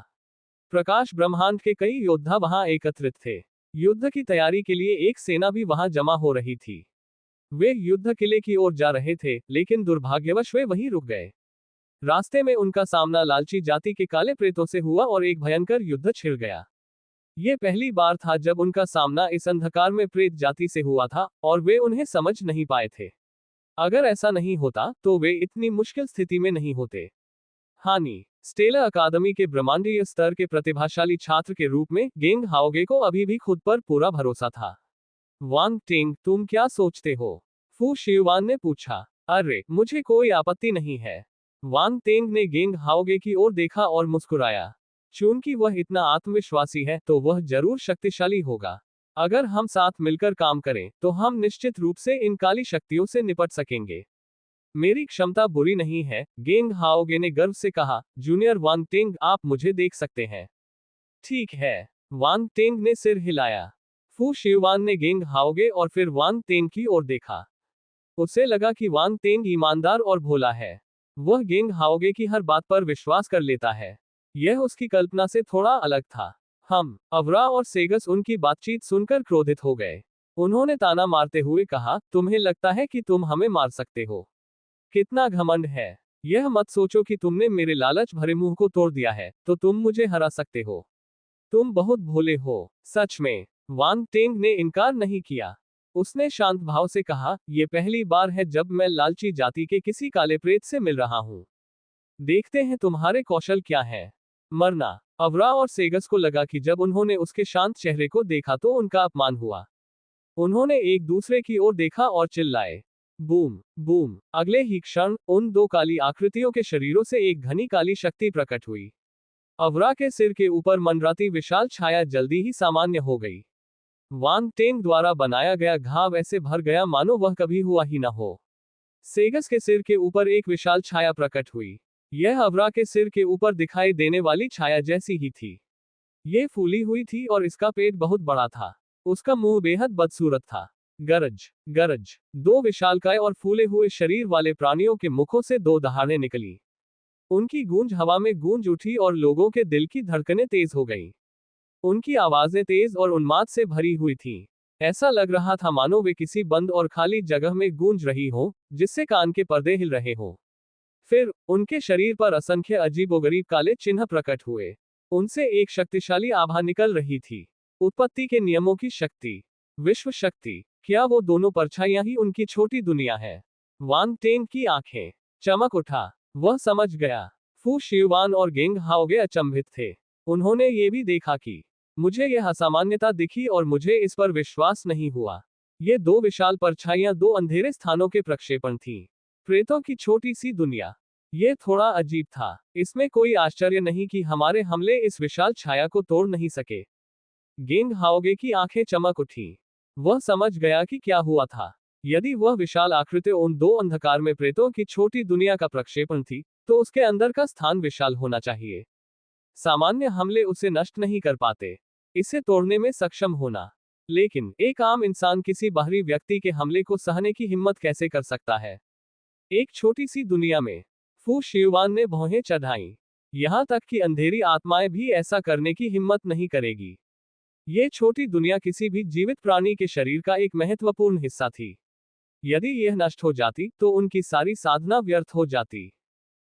प्रकाश ब्रह्मांड के कई योद्धा वहां एकत्रित थे। युद्ध की तैयारी के लिए एक सेना भी वहां जमा हो रही थी। वे युद्ध किले की ओर जा रहे थे, लेकिन दुर्भाग्यवश वे वहीं रुक गए। रास्ते में उनका सामना लालची जाति के काले प्रेतों से हुआ और एक भयंकर युद्ध छिड़ गया। ये पहली बार था जब उनका सामना इस अंधकार में प्रेत जाति से हुआ था, और वे उन्हें समझ नहीं पाए थे। अगर ऐसा नहीं होता, तो वे इतनी मुश्किल स्थिति में नहीं होते। हानि, स्टेला अकादमी के ब्रह्मांडीय स्तर के प्रतिभाशाली छात्र के रूप में गेंग हाओगे को अभी भी खुद पर पूरा भरोसा था। वांग टिंग, तुम क्या सोचते हो? फू शियुआन ने पूछा। अरे, मुझे कोई आपत्ति नहीं है। वांग टेंग ने गेंग हाओगे की ओर देखा और मुस्कुराया। चूंकि वह इतना आत्मविश्वासी है, तो वह जरूर शक्तिशाली होगा। अगर हम साथ मिलकर काम करें, तो हम निश्चित रूप से इन काली शक्तियों से निपट सकेंगे। मेरी क्षमता बुरी नहीं है, गेंग हाओगे ने गर्व से कहा। जूनियर वांग टेंग, आप मुझे देख सकते हैं। ठीक है। वांग टेंग ने सिर हिलाया। फू शियुआन ने गेंग हाओगे और फिर वांग टेंग की ओर देखा। उसे लगा कि वांग टेंग ईमानदार और भोला है। वह गेंग हाओगे की हर बात पर विश्वास कर लेता है। यह उसकी कल्पना से थोड़ा अलग था। अवरा और सेगस उनकी बातचीत सुनकर क्रोधित हो गए। उन्होंने ताना मारते हुए कहा, तुम्हें लगता है कि तुम हमें मार सकते हो? कितना घमंड है! यह मत सोचो कि तुमने मेरे लालच भरे मुंह को तोड़ दिया है, तो तुम मुझे हरा सकते हो। तुम बहुत भोले हो। सच में। वांग टेंग ने इनकार नहीं किया। उसने शांत भाव से कहा, यह पहली बार है जब मैं लालची जाति के किसी काले प्रेत से मिल रहा हूं। देखते हैं तुम्हारे कौशल क्या है। मरना। अवरा और सेगस को लगा कि जब उन्होंने उसके शांत चेहरे को देखा तो उनका अपमान हुआ। उन्होंने एक दूसरे की ओर देखा और चिल्लाए। Boom boom. अगले ही क्षण उन दो काली आकृतियों के शरीरों से एक घनी काली शक्ति प्रकट हुई। अवरा के सिर के ऊपर मंडराती विशाल छाया जल्दी ही सामान्य हो गई। वांग टेंग द्वारा बनाया गया घाव ऐसे भर गया मानो वह कभी हुआ ही न हो। सेगस के सिर के ऊपर एक विशाल छाया प्रकट हुई। यह अवरा के सिर के ऊपर दिखाई देने वाली छाया जैसी ही थी। यह फूली हुई थी और इसका पेट बहुत बड़ा था। उसका मुंह बेहद बदसूरत था। गरज गरज। दो विशालकाय और फूले हुए शरीर वाले प्राणियों के मुखों से दो दहाड़ें निकली। उनकी गूंज हवा में गूंज उठी और लोगों के दिल की धड़कनें तेज हो गईं। उनकी आवाजें तेज और उन्माद से भरी हुई थीं। ऐसा लग रहा था मानो वे किसी बंद और खाली जगह में गूंज रही हो, जिससे कान के पर्दे हिल रहे हो। फिर उनके शरीर पर असंख्य अजीबोगरीब काले चिन्ह प्रकट हुए। उनसे एक शक्तिशाली आभा निकल रही थी। उत्पत्ति के नियमों की शक्ति, विश्व शक्ति। क्या वो दोनों परछाइयां ही उनकी छोटी दुनिया है? वांग टेंग की आंखें चमक उठा। वह समझ गया। फू शियुआन और गेंग हाओगे अचंभित थे। उन्होंने ये भी देखा कि मुझे यह असामान्यता दिखी और मुझे इस पर विश्वास नहीं हुआ। ये दो विशाल परछाइयां दो अंधेरे स्थानों के प्रक्षेपण थीं। प्रेतों की छोटी सी दुनिया। ये थोड़ा अजीब था। इसमें कोई आश्चर्य नहीं कि हमारे हमले इस विशाल छाया को तोड़ नहीं सके। गेंग हाओगे की आंखें चमक उठी। वह समझ गया कि क्या हुआ था। यदि वह विशाल आकृति उन दो अंधकार में प्रेतों की छोटी दुनिया का प्रक्षेपण थी, तो उसके अंदर का स्थान विशाल होना चाहिए। सामान्य हमले उसे नष्ट नहीं कर पाते, इसे तोड़ने में सक्षम होना। लेकिन एक आम इंसान किसी बाहरी व्यक्ति के हमले को सहने की हिम्मत कैसे कर सकता है? एक छोटी सी दुनिया में फू शियुआन ने भौहें चढ़ाईं। यहां तक कि अंधेरी आत्माएं भी ऐसा करने की हिम्मत नहीं करेगी। ये छोटी दुनिया किसी भी जीवित प्राणी के शरीर का एक महत्वपूर्ण हिस्सा थी। यदि यह नष्ट हो जाती, तो उनकी सारी साधना व्यर्थ हो जाती।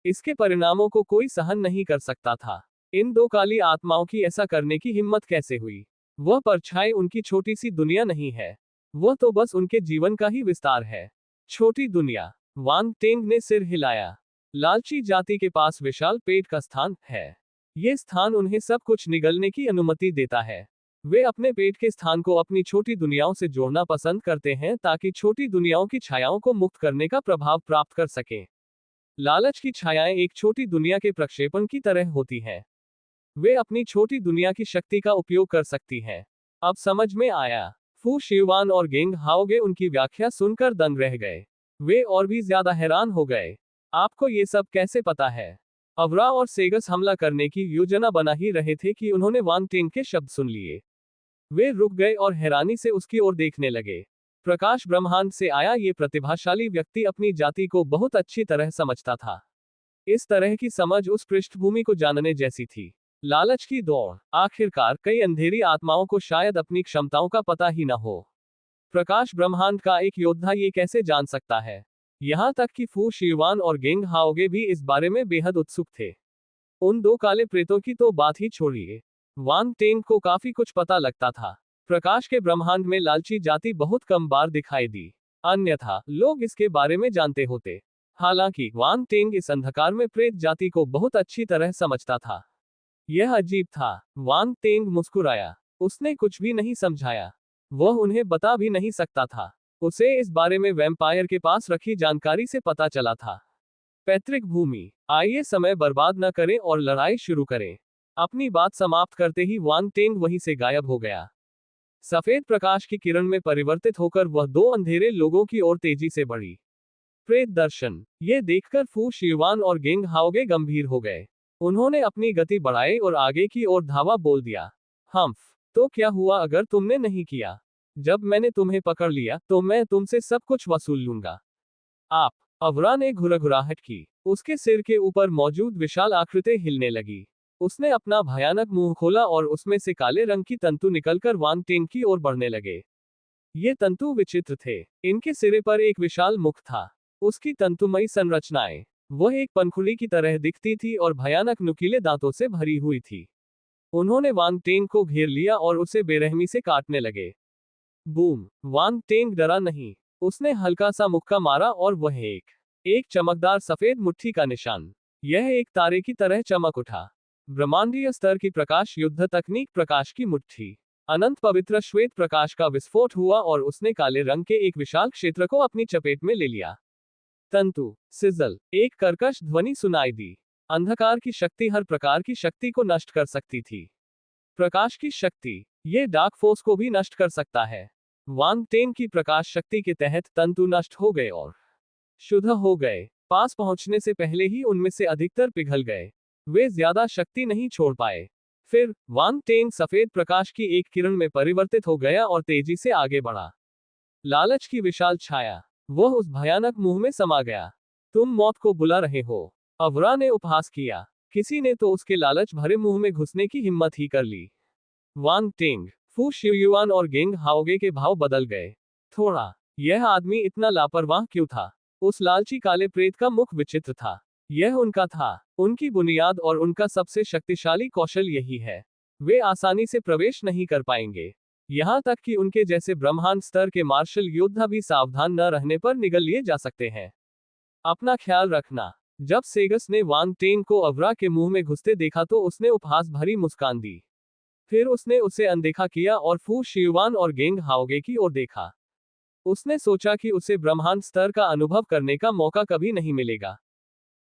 इसके परिणामों को कोई सहन नहीं कर सकता था। इन दो काली आत्माओं की ऐसा करने की हिम्मत कैसे हुई? वह परछाई उनकी छोटी सी दुनिया नहीं है। वह तो बस उनके जीवन का ही विस्तार है। छोटी दुनिया। वांग टेंग ने सिर हिलाया। लालची जाति के पास विशाल पेट का स्थान है। ये स्थान उन्हें सब कुछ निगलने की अनुमति देता है। वे अपने पेट के स्थान को अपनी छोटी दुनियाओं से जोड़ना पसंद करते हैं ताकि छोटी दुनियाओं की छायाओं को मुक्त करने का प्रभाव प्राप्त कर सकें। लालच की छायाएं एक छोटी दुनिया के प्रक्षेपण की तरह होती हैं। वे अपनी छोटी दुनिया की शक्ति का उपयोग कर सकती हैं। अब समझ में आया। फू शियुआन और गेंग हाओगे उनकी व्याख्या सुनकर दंग रह गए। वे और भी ज्यादा हैरान हो गए। आपको ये सब कैसे पता है? अवरा और सेगस हमला करने की योजना बना ही रहे थे कि उन्होंने वांग टेंग के शब्द सुन लिए। वे रुक गए और हैरानी से उसकी ओर देखने लगे। प्रकाश ब्रह्मांड से आया ये प्रतिभाशाली व्यक्ति अपनी जाति को बहुत अच्छी तरह समझता था। इस तरह की समझ उस पृष्ठभूमि को जानने जैसी थी। लालच की दौड़। आखिरकार कई अंधेरी आत्माओं को शायद अपनी क्षमताओं का पता ही न हो। प्रकाश ब्रह्मांड का एक योद्धा ये कैसे जान सकता है? यहां तक कि फू शियुआन और गेंग हाओगे भी इस बारे में बेहद उत्सुक थे। उन दो काले प्रेतों की तो बात ही छोड़िए। वांग टेंग को काफी कुछ पता लगता था। प्रकाश के ब्रह्मांड में लालची जाति बहुत कम बार दिखाई दी, अन्यथा लोग इसके बारे में जानते होते। हालांकि वांग टेंग इस अंधकार में प्रेत जाति को बहुत अच्छी तरह समझता था। यह अजीब था। वांग टेंग मुस्कुराया। उसने कुछ भी नहीं समझाया। वह उन्हें बता भी नहीं सकता था। उसे इस बारे में वैम्पायर के पास रखी जानकारी से पता चला था। पैतृक भूमि। आइए समय बर्बाद न करें और लड़ाई शुरू करें। अपनी बात समाप्त करते ही वांग टेंग वहीं से गायब हो गया। सफेद प्रकाश की किरण में परिवर्तित होकर वह दो अंधेरे लोगों की ओर तेजी से बढ़ी। प्रेत दर्शन। ये देखकर फू शियुआन और गेंग हाओगे गंभीर हो गए। उन्होंने अपनी गति बढ़ाई और आगे की ओर धावा बोल दिया। हम्फ, तो क्या हुआ अगर तुमने नहीं किया? जब मैंने तुम्हें पकड़ लिया तो मैं तुमसे सब कुछ वसूल लूंगा। आप। अवरा ने घुरघुराहट की। उसके सिर के ऊपर मौजूद विशाल आकृति हिलने लगी। उसने अपना भयानक मुंह खोला और उसमें से काले रंग की तंतु निकलकर वांग टेंग की ओर बढ़ने लगे। ये तंतु विचित्र थे। इनके सिरे पर एक विशाल मुख था। उसकी तंतुमयी संरचनाएं, वह एक पंखुड़ी की तरह दिखती थी और भयानक नुकीले दांतों से भरी हुई थी। उन्होंने वांग टेंग को घेर लिया और उसे बेरहमी से काटने लगे। बूम! वांग टेंग डरा नहीं। उसने हल्का सा मुक्का मारा और वह एक चमकदार सफेद मुट्ठी का निशान। यह एक तारे की तरह चमक उठा। ब्रह्मांडीय स्तर की प्रकाश युद्ध तकनीक प्रकाश की मुट्ठी। अनंत पवित्र श्वेत प्रकाश का विस्फोट हुआ और उसने काले रंग के एक विशाल क्षेत्र को अपनी चपेट में ले लिया। तंतु सिजल। एक कर्कश ध्वनि सुनाई दी। अंधकार की शक्ति हर प्रकार की शक्ति को नष्ट कर सकती थी। प्रकाश की शक्ति, ये डार्क फोर्स को भी नष्ट कर सकता है। वांग टेंग की प्रकाश शक्ति के तहत तंतु नष्ट हो गए और शुद्ध हो गए। पास पहुंचने से पहले ही उनमें से अधिकतर पिघल गए। वे ज्यादा शक्ति नहीं छोड़ पाए। फिर वांग टेंग सफेद प्रकाश की एक किरण में परिवर्तित हो गया और तेजी से आगे बढ़ा। लालच की विशाल छाया, वह उस भयानक मुंह में समा गया। तुम मौत को बुला रहे हो, अवरा ने उपहास किया। किसी ने तो उसके लालच भरे मुंह में घुसने की हिम्मत ही कर ली। वांग टेंग, फू शियुआन और गेंग हाओगे के भाव बदल गए। थोड़ा, यह आदमी इतना लापरवाह क्यों था? उस लालची काले प्रेत का मुख विचित्र था। यह उनका था, उनकी बुनियाद और उनका सबसे शक्तिशाली कौशल यही है। वे आसानी से प्रवेश नहीं कर पाएंगे। यहाँ तक कि उनके जैसे ब्रह्मांड स्तर के मार्शल योद्धा भी सावधान न रहने पर निगल लिए जा सकते हैं। अपना ख्याल रखना। जब सेगस ने वांग टेंग को अवरा के मुंह में घुसते देखा तो उसने उपहास भरी मुस्कान दी। फिर उसने उसे अनदेखा किया और फू शियुआन और गेंग हाओगे की ओर देखा। उसने सोचा कि उसे ब्रह्मांड स्तर का अनुभव करने का मौका कभी नहीं मिलेगा।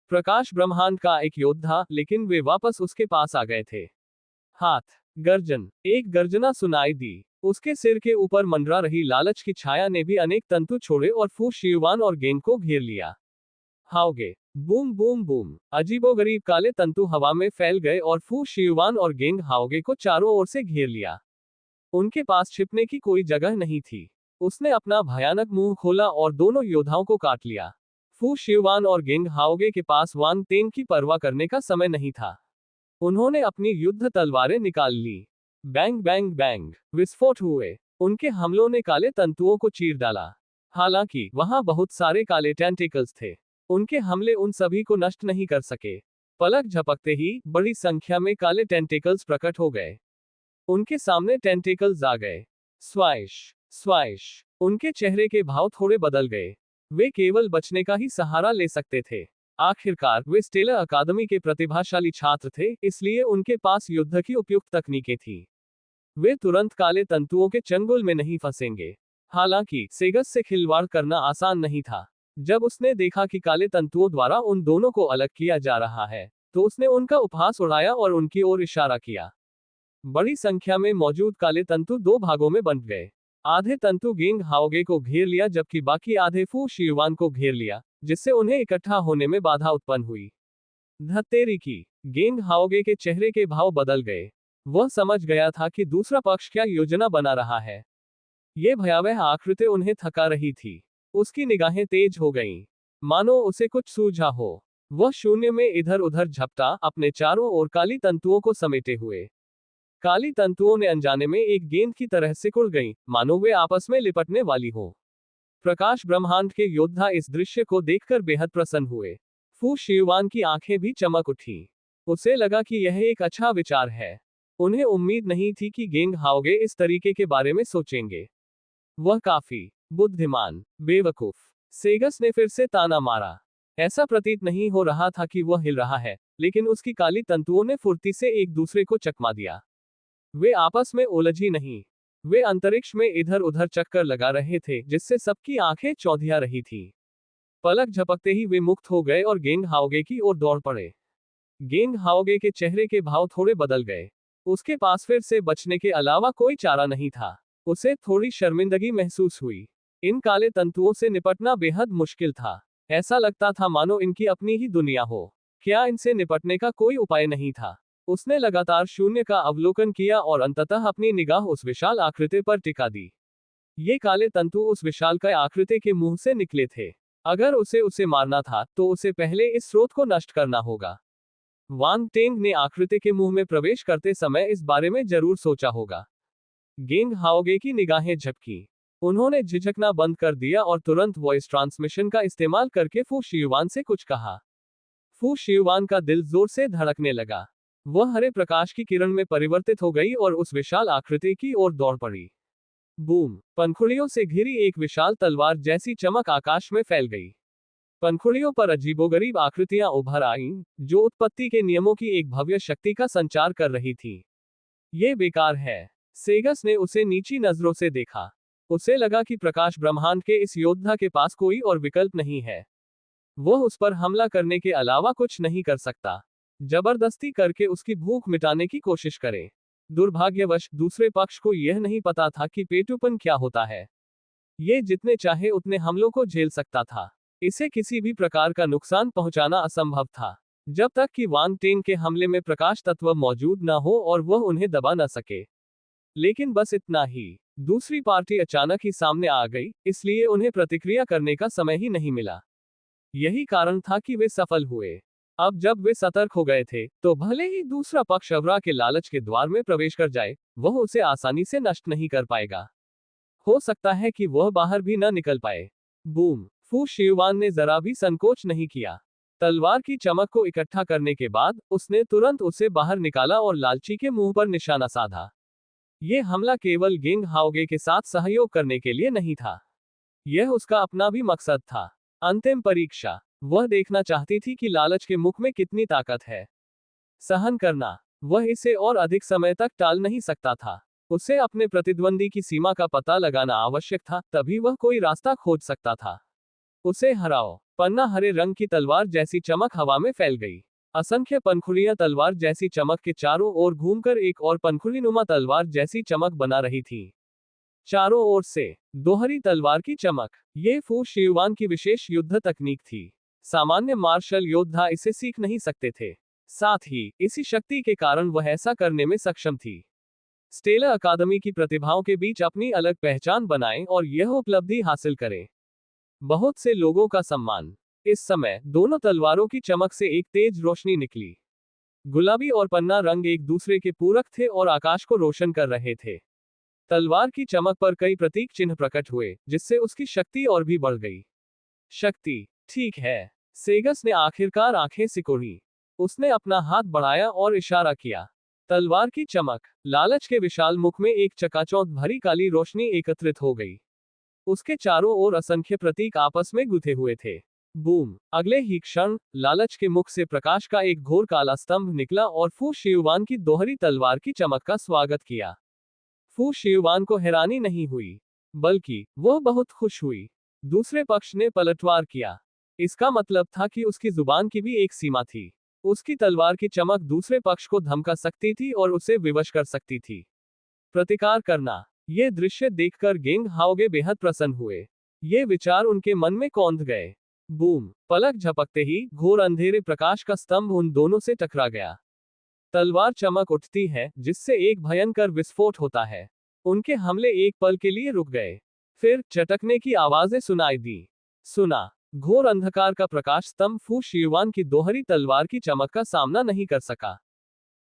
प्रकाश ब्रह्मांड का एक योद्धा, लेकिन वे वापस उसके पास आ गए थे। हाथ गर्जन, एक गर्जना सुनाई दी। उसके सिर के ऊपर मंडरा रही लालच की छाया ने भी अनेक तंतु छोड़े और फू शियुआन और गेंग को घेर लिया। हाओगे, बूम बूम बूम, अजीबोगरीब काले तंतु हवा में फैल गए और फू शियुआन और गेंग हाओगे को चारों ओर से घेर लिया। उनके पास छिपने की कोई जगह नहीं थी। उसने अपना भयानक मुंह खोला और दोनों योद्धाओं को काट लिया। फू शियुआन और गेंग हाओगे के पास वांग तेंग की परवाह करने का समय नहीं था। उन्होंने अपनी युद्ध तलवारें निकाल ली। बैंग बैंग बैंग, विस्फोट हुए। उनके हमलों ने काले तंतुओं को चीर डाला। हालांकि वहां बहुत सारे काले टेंटिकल्स थे, उनके हमले उन सभी को नष्ट नहीं कर सके। पलक झपकते ही बड़ी संख्या में काले टेंटिकल्स प्रकट हो गए। उनके सामने टेंटिकल्स आ गए। स्वाइश स्वाइश, उनके चेहरे के भाव थोड़े बदल गए। वे केवल बचने का ही सहारा ले सकते थे। आखिरकार वे स्टेलर अकादमी के प्रतिभाशाली छात्र थे, इसलिए उनके पास युद्ध की उपयुक्त तकनीकें थी। वे तुरंत काले तंतुओं के चंगुल में नहीं फंसेंगे। हालांकि सेगस से खिलवाड़ करना आसान नहीं था। जब उसने देखा कि काले तंतुओं द्वारा उन दोनों को अलग किया जा रहा है, तो उसने उनका उपहास उड़ाया और उनकी ओर इशारा किया। बड़ी संख्या में मौजूद काले तंतु दो भागों में बंट गए। आधे तंतु गेंग हाओगे को घेर लिया जबकि बाकी आधे फू शियुआन को घेर लिया, जिससे उन्हें इकट्ठा होने में बाधा उत्पन्न हुई। धत्तेरी की, गेंग हाओगे के चेहरे के भाव बदल गए। वह समझ गया था कि दूसरा पक्ष क्या योजना बना रहा है। ये भयावह आकृति उन्हें थका रही थी। उसकी निगाहें तेज हो गईं, मानो उसे कुछ सूझा हो। वह शून्य में इधर उधर झपटा, अपने चारों ओर काली तंतुओं को समेटे हुए। काली तंतुओं ने अनजाने में एक गेंद की तरह सिकुड़ गईं, मानो वे आपस में लिपटने वाली हो। प्रकाश ब्रह्मांड के योद्धा इस दृश्य को देखकर बेहद प्रसन्न हुए। फू शियुआन की आंखें भी चमक उठी। उसे लगा कि यह एक अच्छा विचार है। उन्हें उम्मीद नहीं थी कि गेंग हाओगे इस तरीके के बारे में सोचेंगे। वह काफी बुद्धिमान, बेवकूफ। सेगस ने फिर से ताना मारा। ऐसा प्रतीत नहीं हो रहा था कि वह हिल रहा है, लेकिन उसकी काली तंतुओं ने फुर्ती से एक दूसरे को चकमा दिया। वे आपस में उलझी नहीं। वे अंतरिक्ष में इधर उधर चक्कर लगा रहे थे, जिससे सबकी आंखें चौंधिया रही थी। पलक झपकते ही वे मुक्त हो गए और गेंग हाओगे की ओर दौड़ पड़े। गेंग हाओगे के चेहरे के भाव थोड़े बदल गए। उसके पास फिर से बचने के अलावा कोई चारा नहीं था। उसे थोड़ी शर्मिंदगी महसूस हुई। इन काले तंतुओं से निपटना बेहद मुश्किल था। ऐसा लगता था मानो इनकी अपनी ही दुनिया हो। क्या इनसे निपटने का कोई उपाय नहीं था? उसने लगातार शून्य का अवलोकन किया और अंततः अपनी निगाह उस विशाल आकृति पर टिका दी। ये काले तंतु उस विशालकाय आकृति के मुंह से निकले थे। अगर उसे मारना था, तो उसे पहले इस स्रोत को नष्ट करना होगा। वांग टेंग ने आकृति के मुंह में प्रवेश करते समय इस बारे में जरूर सोचा होगा। गेंग हाओगे की निगाहें झपकी। उन्होंने झिझकना बंद कर दिया और तुरंत वॉइस ट्रांसमिशन का इस्तेमाल करके फू शियुआन से कुछ कहा। फू शियुआन का दिल जोर से धड़कने लगा। वह हरे प्रकाश की किरण में परिवर्तित हो गई और उस विशाल आकृति की ओर दौड़ पड़ी। बूम! पंखुड़ियों से घिरी एक विशाल तलवार जैसी चमक आकाश में फैल गई। पंखुड़ियों पर अजीबोगरीब आकृतियां उभर आईं, जो उत्पत्ति के नियमों की एक भव्य शक्ति का संचार कर रही थी। ये बेकार है। सेगस ने उसे नीची नजरों से देखा। उसे लगा कि प्रकाश ब्रह्मांड के इस योद्धा के पास कोई और विकल्प नहीं है। वह उस पर हमला करने के अलावा कुछ नहीं कर सकता। जबरदस्ती करके उसकी भूख मिटाने की कोशिश करे। दुर्भाग्यवश दूसरे पक्ष को यह नहीं पता था कि पेटूपन क्या होता है। ये जितने चाहे उतने हमलों को झेल सकता था। इसे किसी भी प्रकार का नुकसान पहुंचाना असंभव था, जब तक कि वांग टेंग के हमले में प्रकाश तत्व मौजूद न हो और वह उन्हें दबा न सके। लेकिन बस इतना ही। दूसरी पार्टी अचानक ही सामने आ गई, इसलिए उन्हें प्रतिक्रिया करने का समय ही नहीं मिला। यही कारण था कि वे सफल हुए। अब जब वे सतर्क हो गए थे, तो भले ही दूसरा पक्ष अवरा के लालच के द्वार में प्रवेश कर जाए, वह उसे आसानी से नष्ट नहीं कर पाएगा। हो सकता है कि वह बाहर भी न निकल पाए। बूम! फू शियुआन ने जरा भी संकोच नहीं किया। तलवार की चमक को इकट्ठा करने के बाद उसने तुरंत उसे बाहर निकाला और लालची के मुंह पर निशाना साधा। ये हमला केवल गेंग हाओगे के साथ सहयोग करने के लिए नहीं था। यह उसका अपना भी मकसद था। अंतिम परीक्षा। वह देखना चाहती थी कि लालच के मुख में कितनी ताकत है। सहन करना। वह इसे और अधिक समय तक टाल नहीं सकता था। उसे अपने प्रतिद्वंदी की सीमा का पता लगाना आवश्यक था, तभी वह कोई रास्ता खोज सकता था। उसे हराओ। पन्ना हरे रंग की तलवार जैसी चमक हवा में फैल गई। असंख्य पंखुड़ियां तलवार जैसी चमक के चारों ओर घूमकर एक और पंखुड़ीनुमा तलवार जैसी चमक बना रही थी। चारों ओर से दोहरी तलवार की चमक। ये फू शियुआन की विशेष युद्ध तकनीक थी। सामान्य मार्शल योद्धा इसे सीख नहीं सकते थे। साथ ही इसी शक्ति के कारण वह ऐसा करने में सक्षम थी। स्टेला अकादमी की प्रतिभाओं के बीच अपनी अलग पहचान बनाएं और यह उपलब्धि हासिल करें। बहुत से लोगों का सम्मान। इस समय दोनों तलवारों की चमक से एक तेज रोशनी निकली। गुलाबी और पन्ना रंग एक दूसरे के पूरक थे और आकाश को रोशन कर रहे थे। तलवार की चमक पर कई प्रतीक चिन्ह प्रकट हुए, जिससे उसकी शक्ति और भी बढ़ गई। शक्ति। ठीक है। सेगस ने आखिरकार आंखें सिकोड़ी। उसने अपना हाथ बढ़ाया और इशारा किया। तलवार की चमक। लालच के विशाल मुख में एक चकाचौंध भरी काली रोशनी एकत्रित हो गई। उसके चारों ओर असंख्य प्रतीक आपस में गुथे हुए थे। बूम। अगले ही क्षण लालच के मुख से प्रकाश का एक घोर काला स्तंभ निकला और फू शियुआन की दोहरी तलवार की चमक का स्वागत किया। फू शियुआन को हैरानी नहीं हुई, बल्कि वह बहुत खुश हुई। दूसरे पक्ष ने पलटवार किया। इसका मतलब था कि उसकी जुबान की भी एक सीमा थी। उसकी तलवार की चमक दूसरे पक्ष को धमका सकती थी और उसे विवश कर सकती थी। प्रतिकार करना। ये दृश्य देखकर गेंग हाओगे बेहद प्रसन्न हुए। ये विचार उनके मन में कौंध गए। बूम। पलक झपकते ही घोर अंधेरे प्रकाश का स्तंभ उन दोनों से टकरा गया। तलवार चमक उठती है, जिससे एक भयंकर विस्फोट होता है। उनके हमले एक पल के लिए रुक गए। फिर चटकने की आवाजें सुनाई दी। सुना। घोर अंधकार का प्रकाश स्तंभ फू शियुआन की दोहरी तलवार की चमक का सामना नहीं कर सका।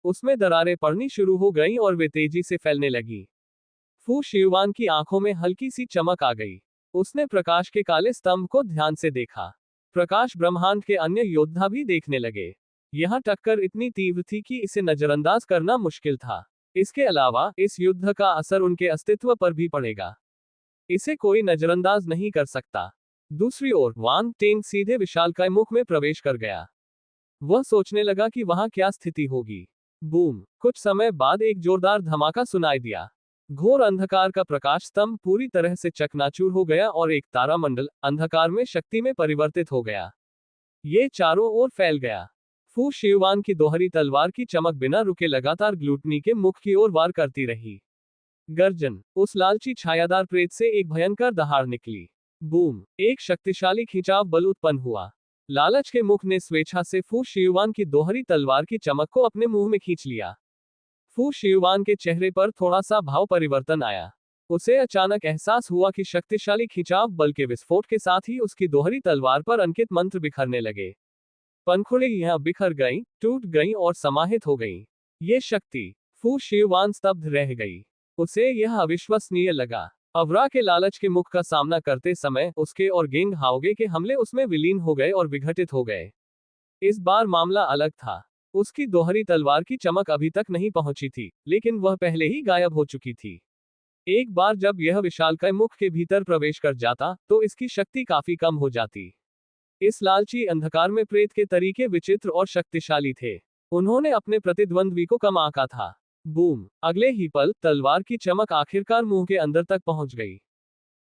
उसमें दरारें पड़नी शुरू हो गईं और वे तेजी से फैलने लगी। फू शियुआन की आंखों में हल्की सी चमक आ गई। उसने प्रकाश के काले स्तंभ को ध्यान से देखा। प्रकाश ब्रह्मांड के अन्य योद्धा भी देखने लगे। यह टक्कर इतनी तीव्र थी कि इसे नजरअंदाज करना मुश्किल था। इसके अलावा इस युद्ध का असर उनके अस्तित्व पर भी पड़ेगा। इसे कोई नजरअंदाज नहीं कर सकता। दूसरी ओर वांग टेंग सीधे विशालकाय मुख में प्रवेश कर गया। वह सोचने लगा कि वहां क्या स्थिति होगी। बूम। कुछ समय बाद एक जोरदार धमाका सुनाई दिया। घोर अंधकार का प्रकाश स्तंभ पूरी तरह से चकनाचूर हो गया और एक तारामंडल अंधकार में शक्ति में परिवर्तित हो गया। ये चारों ओर फैल गया। फू शियुआन की दोहरी तलवार की चमक बिना रुके लगातार ग्लूटनी के मुख की ओर वार करती रही। गर्जन। उस लालची छायादार प्रेत से एक भयंकर दहाड़ निकली। बूम। एक शक्तिशाली खिंचाव बल उत्पन्न हुआ। लालच के मुख ने स्वेच्छा से फू शियुआन की दोहरी तलवार की चमक को अपने मुंह में खींच लिया। फू शियुआन के चेहरे पर थोड़ा सा भाव परिवर्तन आया। उसे अचानक एहसास हुआ कि शक्तिशाली खिंचाव बल के विस्फोट के साथ ही उसकी दोहरी तलवार पर अंकित मंत्र बिखरने लगे। पंखुड़ियां बिखर गईं, टूट गईं और समाहित हो गईं। ये शक्ति। फू शियुआन स्तब्ध रह गई। उसे यह अविश्वसनीय लगा। अवरा के लालच के मुख का सामना करते समय उसके और गेंग हाओगे के हमले उसमें विलीन हो गए और विघटित हो गए। इस बार मामला अलग था। उसकी दोहरी तलवार की चमक अभी तक नहीं पहुंची थी, लेकिन वह पहले ही गायब हो चुकी थी। एक बार जब यह विशालकाय मुख के भीतर प्रवेश कर जाता, तो इसकी शक्ति काफी कम हो जाती। इस लालची अंधकार में प्रेत के तरीके विचित्र और शक्तिशाली थे। उन्होंने अपने प्रतिद्वंद्वी को कम आंका था। बूम। अगले ही पल तलवार की चमक आखिरकार मुंह के अंदर तक पहुंच गई।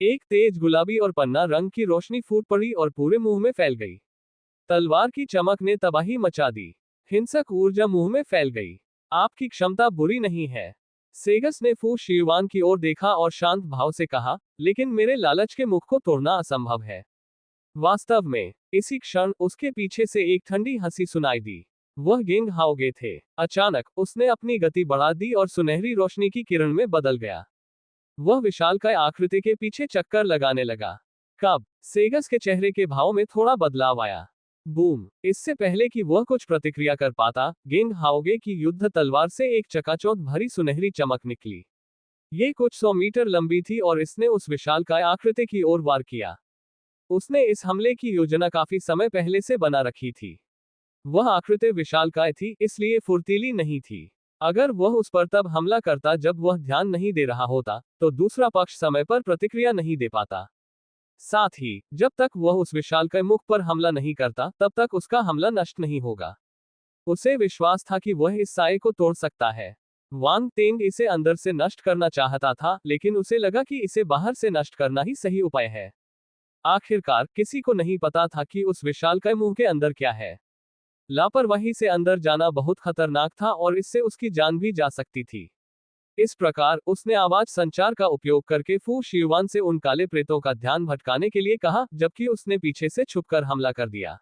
एक तेज गुलाबी और पन्ना रंग की रोशनी फूट पड़ी और पूरे मुंह में फैल गई। तलवार की चमक ने तबाही मचा दी। हिंसक ऊर्जा मुंह में फैल गई। आपकी क्षमता बुरी नहीं है। सेगस ने फू शियुआन की ओर देखा और शांत भाव से कहा, लेकिन मेरे लालच के मुख को तोड़ना असंभव है। वास्तव में इसी क्षण उसके पीछे से एक ठंडी हंसी सुनाई दी। वह गेंग हाओगे थे। अचानक उसने अपनी गति बढ़ा दी और सुनहरी रोशनी की किरण में बदल गया। वह विशालकाय आकृति के पीछे चक्कर लगाने लगा। कब सेगस के चेहरे के भाव में थोड़ा बदलाव आया। बूम। इससे पहले कि वह कुछ प्रतिक्रिया कर पाता, गेंग हाओगे की युद्ध तलवार से एक चकाचौंध भरी सुनहरी चमक निकली। ये कुछ 100 मीटर लंबी थी और इसने उस विशालकाय आकृति की ओर वार किया। उसने इस हमले की योजना काफी समय पहले से बना रखी थी। वह आकृति विशालकाय थी, इसलिए फुर्तीली नहीं थी। अगर वह उस पर तब हमला करता जब वह ध्यान नहीं दे रहा होता, तो दूसरा पक्ष समय पर प्रतिक्रिया नहीं दे पाता। साथ ही जब तक वह उस विशालकाय मुख पर हमला नहीं करता, तब तक उसका हमला नष्ट नहीं होगा। उसे विश्वास था कि वह इस साये को तोड़ सकता है। वांग तेंग इसे अंदर से नष्ट करना चाहता था, लेकिन उसे लगा कि इसे बाहर से नष्ट करना ही सही उपाय है। आखिरकार किसी को नहीं पता था कि उस विशालकाय मुंह के अंदर क्या है। लापरवाही से अंदर जाना बहुत खतरनाक था और इससे उसकी जान भी जा सकती थी। इस प्रकार उसने आवाज संचार का उपयोग करके फू शियुआन से उन काले प्रेतों का ध्यान भटकाने के लिए कहा, जबकि उसने पीछे से छुपकर हमला कर दिया।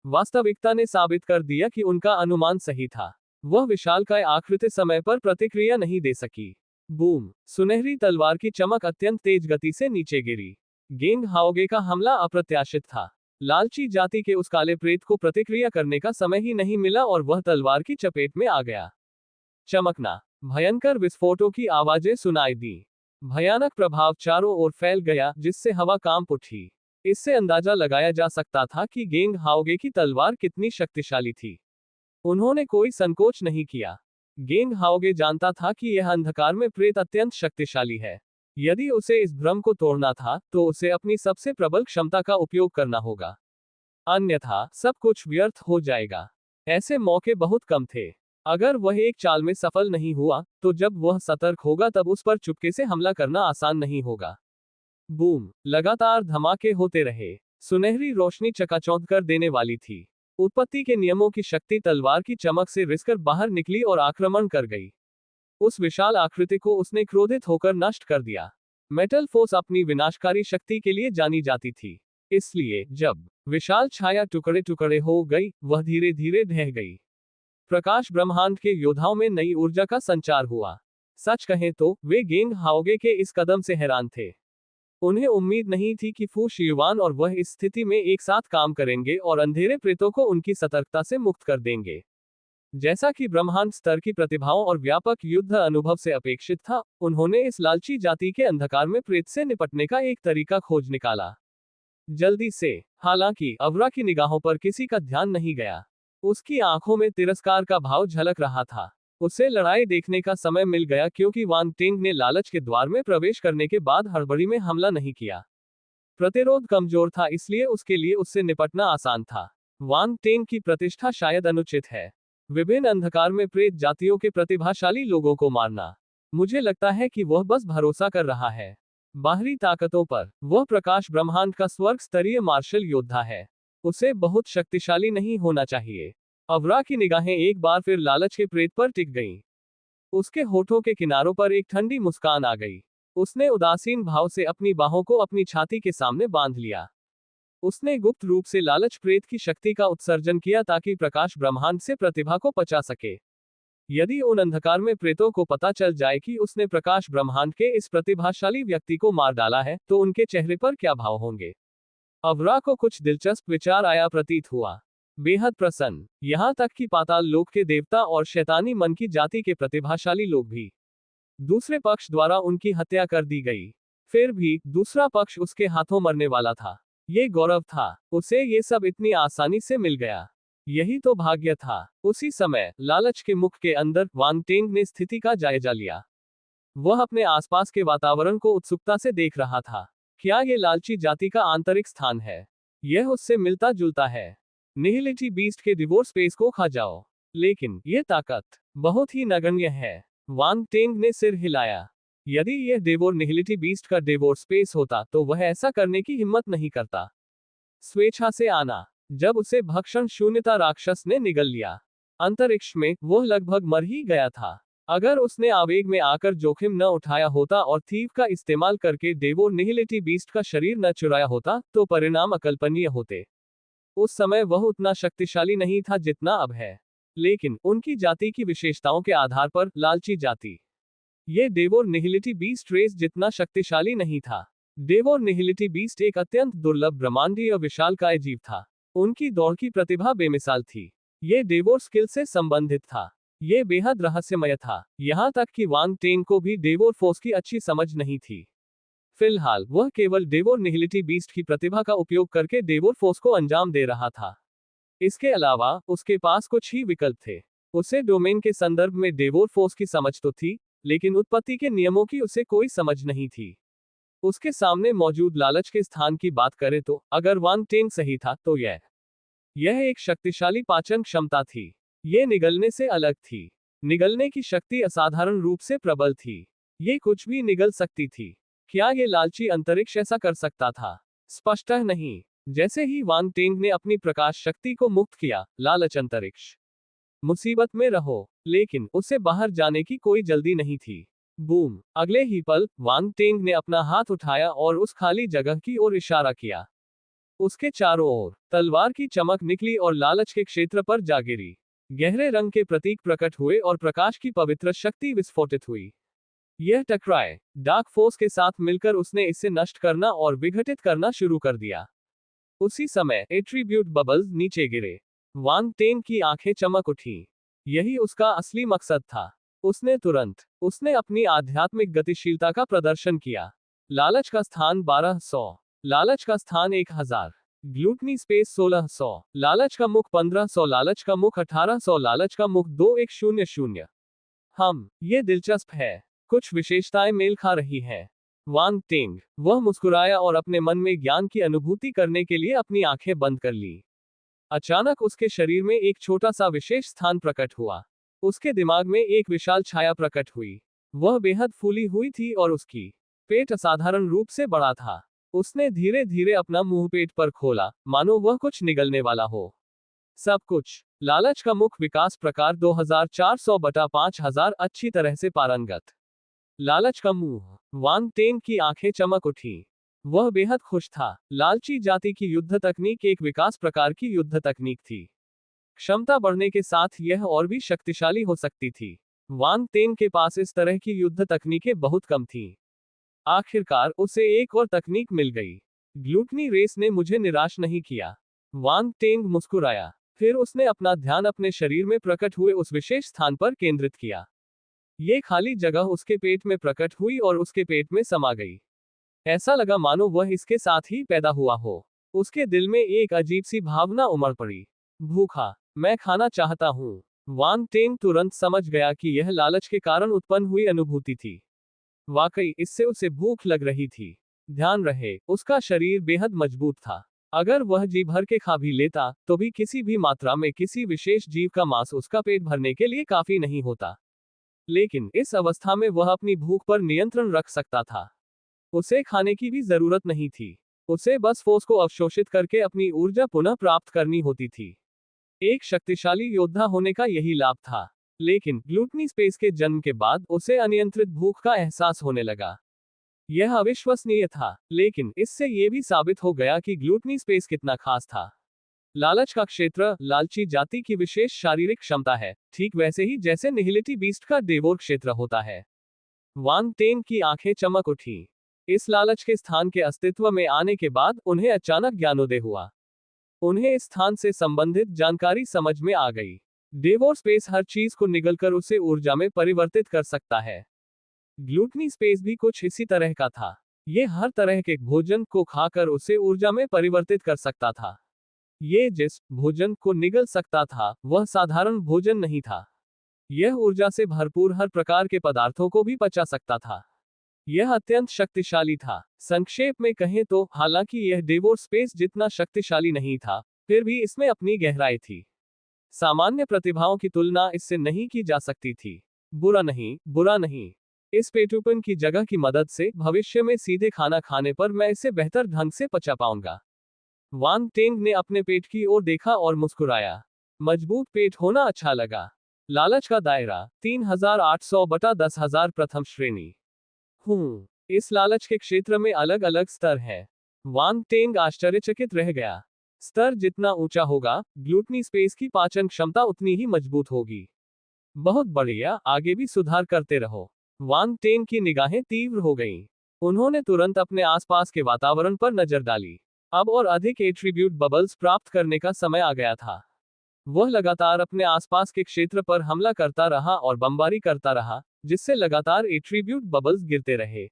वास्तविकता ने साबित कर दिया कि उनका अनुमान सही था। वह विशालकाय आकृति समय पर प्रतिक्रिया नहीं दे सकी। बूम! सुनहरी तलवार की चमक अत्यंत तेज गति से नीचे गिरी। गेंग हाओगे का हमला अप्रत्याशित था। लालची जाति के उस काले प्रेत को प्रतिक्रिया करने का समय ही नहीं मिला और वह तलवार की चपेट में आ गया। चमकना! भयंकर विस्फोटों की आवाजें सुनाई दी। भयानक प्रभाव चारों ओर फैल गया, जिससे हवा कांप उठी। इससे अंदाजा लगाया जा सकता था कि गेंग हाओगे की तलवार कितनी शक्तिशाली थी। उन्होंने कोई संकोच नहीं किया। गेंग हाओगे जानता था कि यह अंधकार में प्रेत अत्यंत शक्तिशाली है। यदि उसे इस भ्रम को तोड़ना था, तो उसे अपनी सबसे प्रबल क्षमता का उपयोग करना होगा। अन्यथा सब कुछ व्यर्थ हो जाएगा। ऐसे मौके बहुत कम थे। अगर वह एक चाल में सफल नहीं हुआ, तो जब वह सतर्क होगा तब उस पर चुपके से हमला करना आसान नहीं होगा। बूम! लगातार धमाके होते रहे। सुनहरी रोशनी चकाचौंध कर देने वाली थी। उत्पत्ति के नियमों की शक्ति तलवार की चमक से रिसकर बाहर निकली और आक्रमण कर गई। उस विशाल आकृति को उसने क्रोधित होकर नष्ट कर दिया। मेटल फोर्स अपनी विनाशकारी शक्ति के लिए जानी जाती थी। इसलिए जब विशाल छाया टुकड़े टुकड़े हो गई, वह धीरे धीरे ढह गई। प्रकाश ब्रह्मांड के योद्धाओं में नई ऊर्जा का संचार हुआ। सच कहें तो वे गेंग हाओगे के इस कदम से हैरान थे। उन्हें उम्मीद नहीं थी कि फू शियुआन और वह इस स्थिति में एक साथ काम करेंगे और अंधेरे प्रेतों को उनकी सतर्कता से मुक्त कर देंगे। जैसा कि ब्रह्मांड स्तर की प्रतिभाओं और व्यापक युद्ध अनुभव से अपेक्षित था, उन्होंने इस लालची जाति के अंधकार में प्रेत से निपटने का एक तरीका खोज निकाला। जल्दी से। हालांकि अवरा की निगाहों पर किसी का ध्यान नहीं गया। उसकी आंखों में तिरस्कार का भाव झलक रहा था। उसे लड़ाई देखने का समय मिल गया, क्योंकि वांग टेंग ने लालच के द्वार में प्रवेश करने के बाद हड़बड़ी में हमला नहीं किया। प्रतिरोध कमजोर था, इसलिए उसके लिए उससे निपटना आसान था। वांग टेंग की प्रतिष्ठा शायद अनुचित है। विभिन्न अंधकार में प्रेत जातियों के प्रतिभाशाली लोगों को मारना। मुझे लगता है कि वह बस भरोसा कर रहा है बाहरी ताकतों पर। वह प्रकाश ब्रह्मांड का स्वर्ग स्तरीय मार्शल योद्धा है। उसे बहुत शक्तिशाली नहीं होना चाहिए। अवरा की निगाहें एक बार फिर लालच के प्रेत पर टिक गईं। उसके होठों के किनारों पर एक ठंडी मुस्कान आ गई। उसने उदासीन भाव से अपनी बाहों को अपनी छाती के सामने बांध लिया। उसने गुप्त रूप से लालच प्रेत की शक्ति का उत्सर्जन किया ताकि प्रकाश ब्रह्मांड से प्रतिभा को पचा सके। यदि उन अंधकार में प्रेतों को पता चल जाए कि उसने प्रकाश ब्रह्मांड के इस प्रतिभाशाली व्यक्ति को मार डाला है, तो उनके चेहरे पर क्या भाव होंगे। अवरा को कुछ दिलचस्प विचार आया प्रतीत हुआ। बेहद प्रसन्न। यहाँ तक कि पाताल लोक के देवता और शैतानी मन की जाति के प्रतिभाशाली लोग भी दूसरे पक्ष द्वारा उनकी हत्या कर दी गई। फिर भी दूसरा पक्ष उसके हाथों मरने वाला था। ये गौरव था। उसे ये सब इतनी आसानी से मिल गया। यही तो भाग्य था। उसी समय लालच के मुख के अंदर वांग टेंग ने स्थिति का जायजा लिया। वह अपने आसपास के वातावरण को उत्सुकता से देख रहा था। क्या ये लालची जाति का आंतरिक स्थान है? यह उससे मिलता जुलता है। निहिलिटी बीस्ट के डिवोर स्पेस को खा जाओ। लेकिन यह ताकत बहुत ही नगण्य है। वांग टेंग ने सिर हिलाया। यदि यह डेवोर निहिलिटी बीस्ट का डेवोर स्पेस होता, तो वह ऐसा करने की हिम्मत नहीं करता। स्वेच्छा से आना। जब उसे भक्षण शून्यता राक्षस ने निगल लिया, अंतरिक्ष में वह लगभग मर ही गया था। अगर उसने आवेग में आकर जोखिम न उठाया होता और थीव का इस्तेमाल करके डेवोर निहिलिटी बीस्ट का शरीर न चुराया होता, तो परिणाम अकल्पनीय होते। उस समय वह उतना शक्तिशाली नहीं था जितना अब है। लेकिन उनकी जाति की विशेषताओं के आधार पर लालची जाति, ये डेवोर निहिलिटी बीस्ट रेस जितना शक्तिशाली नहीं था। डेवोर निहिलिटी बीस्ट एक अत्यंत दुर्लभ ब्रह्मांडीय विशालकाय जीव था। उनकी दौड़ की प्रतिभा बेमिसाल थी। ये डेवोर स्किल से संबंधित था। ये बेहद रहस्यमय था। यहाँ तक कि वांग टेंग को भी डेवोर फोर्स की अच्छी समझ नहीं थी। फिलहाल वह केवल डेवोर निहिलिटी बीस्ट की प्रतिभा का उपयोग करके डेवोर फोर्स को अंजाम दे रहा था। इसके अलावा उसके पास कुछ ही विकल्प थे। उसे डोमेन के संदर्भ में डेवोर फोर्स की समझ तो थी, लेकिन उत्पत्ति के नियमों की उसे कोई समझ नहीं थी। उसके सामने मौजूद लालच के स्थान की बात करें तो अगर वांग टेंग सही था तो यह एक शक्तिशाली पाचन क्षमता थी। ये निगलने से अलग थी। निगलने की शक्ति असाधारण रूप से प्रबल थी। ये कुछ भी निगल सकती थी। क्या ये लालची अंतरिक्ष ऐसा कर सकता था? स्पष्टतः नहीं। जैसे ही वांग टेंग ने अपनी प्रकाश शक्ति को मुक्त किया, लालच अंतरिक्ष मुसीबत में रहो, लेकिन उसे बाहर जाने की कोई जल्दी नहीं थी। बूम! अगले ही पल वांग टेंग ने अपना हाथ उठाया और उस खाली जगह की ओर इशारा किया। उसके चारों ओर तलवार की चमक निकली और लालच के क्षेत्र पर जा गिरी। गहरे रंग के प्रतीक प्रकट हुए और प्रकाश की पवित्र शक्ति विस्फोटित हुई। यह टकराए डार्क फोर्स के साथ मिलकर उसने इसे नष्ट करना और विघटित करना शुरू कर दिया। उसी समय एट्रीब्यूट बबल्स नीचे गिरे। वांग टेंग की आंखें चमक उठी। यही उसका असली मकसद था। उसने अपनी आध्यात्मिक गतिशीलता का प्रदर्शन किया। लालच का स्थान 1200, लालच का स्थान 1000, ग्लूटनी स्पेस 1600, लालच का मुख 1500, लालच का मुख 1800, लालच का मुख 2100। ये दिलचस्प है। कुछ विशेषताएं मेल खा रही हैं। वांग टेंग, वह मुस्कुराया और अपने मन में ज्ञान की अनुभूति करने के लिए अपनी आंखें बंद कर ली। अचानक उसके शरीर में एक छोटा सा विशेष स्थान प्रकट हुआ। उसके दिमाग में एक विशाल छाया प्रकट हुई। वह बेहद फूली हुई थी और उसकी पेट असाधारण रूप से बड़ा था। उसने धीरे धीरे अपना मुंह पेट पर खोला, मानो वह कुछ निगलने वाला हो। सब कुछ। लालच का मुख विकास प्रकार 2400/5000 अच्छी तरह से पारंगत। लालच का मुंह। वांग टेंग की आंखें चमक उठी। वह बेहद खुश था। लालची जाति की युद्ध तकनीक एक विकास प्रकार की युद्ध तकनीक थी। क्षमता बढ़ने के साथ यह और भी शक्तिशाली हो सकती थी। वांग टेंग के पास इस तरह की युद्ध तकनीकें बहुत कम थीं। आखिरकार उसे एक और तकनीक मिल गई। ग्लूटनी रेस ने मुझे निराश नहीं किया। वांग टेंग मुस्कुराया। फिर उसने अपना ध्यान अपने शरीर में प्रकट हुए उस विशेष स्थान पर केंद्रित किया। ये खाली जगह उसके पेट में प्रकट हुई और उसके पेट में समा गई। ऐसा लगा मानो वह इसके साथ ही पैदा हुआ हो। उसके दिल में एक अजीब सी भावना उमड़ पड़ी। भूखा, मैं खाना चाहता हूँ। वांग टेंग तुरंत समझ गया कि यह लालच के कारण उत्पन्न हुई अनुभूति थी। वाकई इससे उसे भूख लग रही थी। ध्यान रहे, उसका शरीर बेहद मजबूत था। अगर वह जी भर के खा भी लेता, तो भी किसी भी मात्रा में किसी विशेष जीव का मांस उसका पेट भरने के लिए काफी नहीं होता। लेकिन इस अवस्था में वह अपनी भूख पर नियंत्रण रख सकता था। उसे खाने की भी जरूरत नहीं थी। उसे बस फोर्स को अवशोषित करके अपनी ऊर्जा पुनः प्राप्त करनी होती थी। एक शक्तिशाली योद्धा होने का यही लाभ था। लेकिन ग्लूटनी स्पेस के जन्म के बाद उसे अनियंत्रित भूख का एहसास होने लगा। यह अविश्वसनीय था, लेकिन इससे यह भी साबित हो गया कि ग्लूटनी स्पेस कितना खास था। लालच का क्षेत्र लालची जाति की विशेष शारीरिक क्षमता है, ठीक वैसे ही जैसे निहिलिटी बीस्ट का डेवोर क्षेत्र होता है। वांग टेंग की आंखें चमक उठी। इस लालच के स्थान के अस्तित्व में आने के बाद उन्हें अचानक ज्ञानोदय हुआ। उन्हें इस स्थान से संबंधित जानकारी समझ में आ गई। डेवोर स्पेस हर चीज को निगलकर उसे ऊर्जा में परिवर्तित कर सकता है। ग्लूटनी स्पेस भी कुछ इसी तरह का था। ये हर तरह के भोजन को खाकर उसे ऊर्जा में परिवर्तित कर सकता था। ये जिस भोजन को निगल सकता था, वह साधारण भोजन नहीं था। यह ऊर्जा से भरपूर हर प्रकार के पदार्थों को भी पचा सकता था। यह अत्यंत शक्तिशाली था। संक्षेप में कहें तो, हालांकि यह डेवोर स्पेस जितना शक्तिशाली नहीं था, फिर भी इसमें अपनी गहराई थी। सामान्य प्रतिभाओं की तुलना इससे नहीं की जा सकती थी। बुरा नहीं। इस पेटूपन की जगह की मदद से भविष्य में सीधे खाना खाने पर मैं इसे बेहतर ढंग से पचा पाऊंगा। वांग टेंग ने अपने पेट की ओर देखा और मुस्कुराया। मजबूत पेट होना अच्छा लगा। लालच का दायरा 3800/10000 प्रथम श्रेणी। इस लालच के क्षेत्र में अलग अलग स्तर हैं। वांग टेंग आश्चर्यचकित रह गया। स्तर जितना ऊंचा होगा, ग्लूटनी स्पेस की पाचन क्षमता उतनी ही मजबूत होगी। बहुत बढ़िया, आगे भी सुधार करते रहो। वांग टेंग की निगाहें तीव्र हो गईं। उन्होंने तुरंत अपने आसपास के वातावरण पर नजर डाली। अब और अधिक एट्रीब्यूट बबल्स प्राप्त करने का समय आ गया था। वह लगातार अपने आसपास के क्षेत्र पर हमला करता रहा और बमबारी करता रहा, जिससे लगातार एट्रीब्यूट बबल्स गिरते रहे।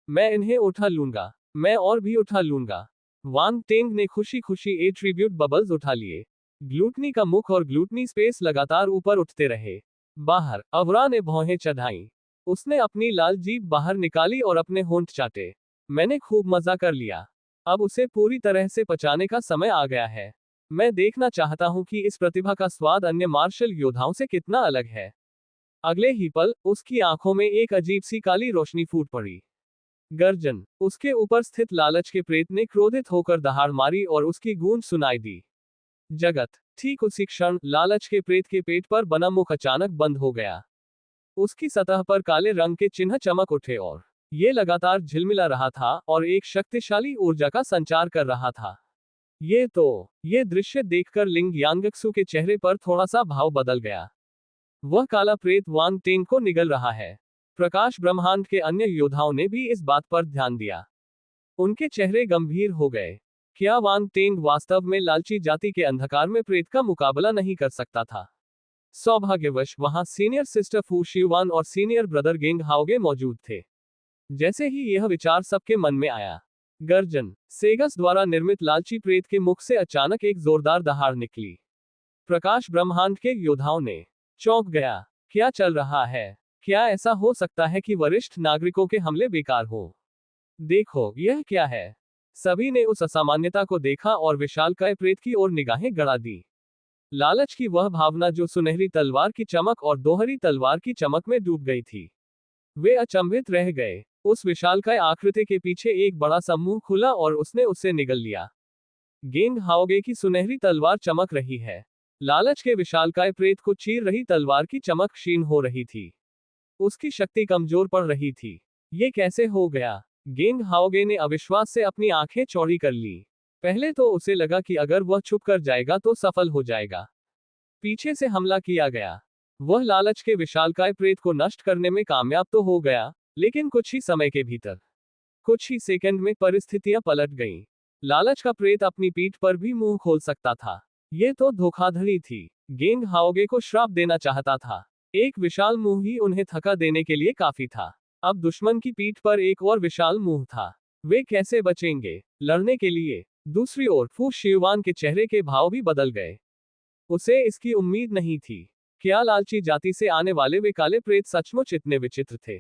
मैं इन्हें उठा लूंगा, मैं और भी उठा लूंगा। वांग टेंग ने खुशी खुशी एट्रीब्यूट बबल्स उठा लिए। ग्लूटनी का मुख और ग्लूटनी स्पेस लगातार ऊपर उठते रहे। बाहर अवरा ने भौहें चढ़ाई। उसने अपनी लाल जीभ बाहर निकाली और अपने होंठ चाटे। मैंने खूब मजा कर लिया। अब उसे पूरी तरह से पचाने का समय आ गया है। मैं देखना चाहता हूं कि इस प्रतिभा का स्वाद अन्य मार्शल योद्धाओं से कितना अलग है। अगले ही पल उसकी आंखों में एक अजीब सी काली रोशनी फूट पड़ी। गर्जन। उसके ऊपर स्थित लालच के प्रेत ने क्रोधित होकर दहाड़ मारी और उसकी गूंज सुनाई दी। जगत। ठीक उसी क्षण लालच के प्रेत के पेट पर बना मुख अचानक बंद हो गया। उसकी सतह पर काले रंग के चिन्ह चमक उठे और ये लगातार झिलमिला रहा था और एक शक्तिशाली ऊर्जा का संचार कर रहा था। ये दृश्य देखकर लिंग यांगक्सु के चेहरे पर थोड़ा सा भाव बदल गया। वह काला प्रेत वांग टेंग को निगल रहा है। प्रकाश ब्रह्मांड के अन्य योद्धाओं ने भी इस बात पर ध्यान दिया। उनके चेहरे गंभीर हो गए। क्या वांग टेंग वास्तव में लालची जाति के अंधकार में प्रेत का मुकाबला नहीं कर सकता था? सौभाग्यवश वहां सीनियर सिस्टर फू शिवान और सीनियर ब्रदर गेंग हाओगे मौजूद थे। जैसे ही यह विचार सबके मन में आया, गर्जन। सेगस द्वारा निर्मित लालची प्रेत के मुख से अचानक एक जोरदार दहाड़ निकली। प्रकाश ब्रह्मांड के योद्धाओं ने चौंक गया। क्या चल रहा है? क्या ऐसा हो सकता है कि वरिष्ठ नागरिकों के हमले बेकार हो? देखो, यह क्या है? सभी ने उस असामान्यता को देखा और विशालकाय प्रेत की ओर निगाहें गड़ा दी। लालच की वह भावना जो सुनहरी तलवार की चमक और दोहरी तलवार की चमक में डूब गई थी। वे अचंभित रह गए। उस विशालकाय आकृति के पीछे एक बड़ा समूह खुला और उसने उसे निगल लिया। गेंग हाओगे की सुनहरी तलवार चमक रही है। लालच के विशालकाय प्रेत को चीर रही तलवार की चमक क्षीण हो रही थी। उसकी शक्ति कमजोर पड़ रही थी। ये कैसे हो गया? गेंग हाओगे ने अविश्वास से अपनी आंखें चौड़ी कर ली। पहले तो उसे लगा कि अगर वह छुप कर जाएगा तो सफल हो जाएगा। पीछे से हमला किया गया। वह लालच के विशालकाय प्रेत को नष्ट करने में कामयाब तो हो गया, लेकिन कुछ ही समय के भीतर, कुछ ही सेकंड में परिस्थितियां पलट गईं। लालच का प्रेत अपनी पीठ पर भी मुंह खोल सकता था। यह तो धोखाधड़ी थी। गेंग हाओगे को श्राप देना चाहता था। एक विशाल मुंह ही उन्हें थका देने के लिए काफी था। अब दुश्मन की पीठ पर एक और विशाल मुंह था। वे कैसे बचेंगे लड़ने के लिए? दूसरी ओर फू शिवान के चेहरे के भाव भी बदल गए। उसे इसकी उम्मीद नहीं थी। क्या लालची जाति से आने वाले वे काले प्रेत सचमुच इतने विचित्र थे?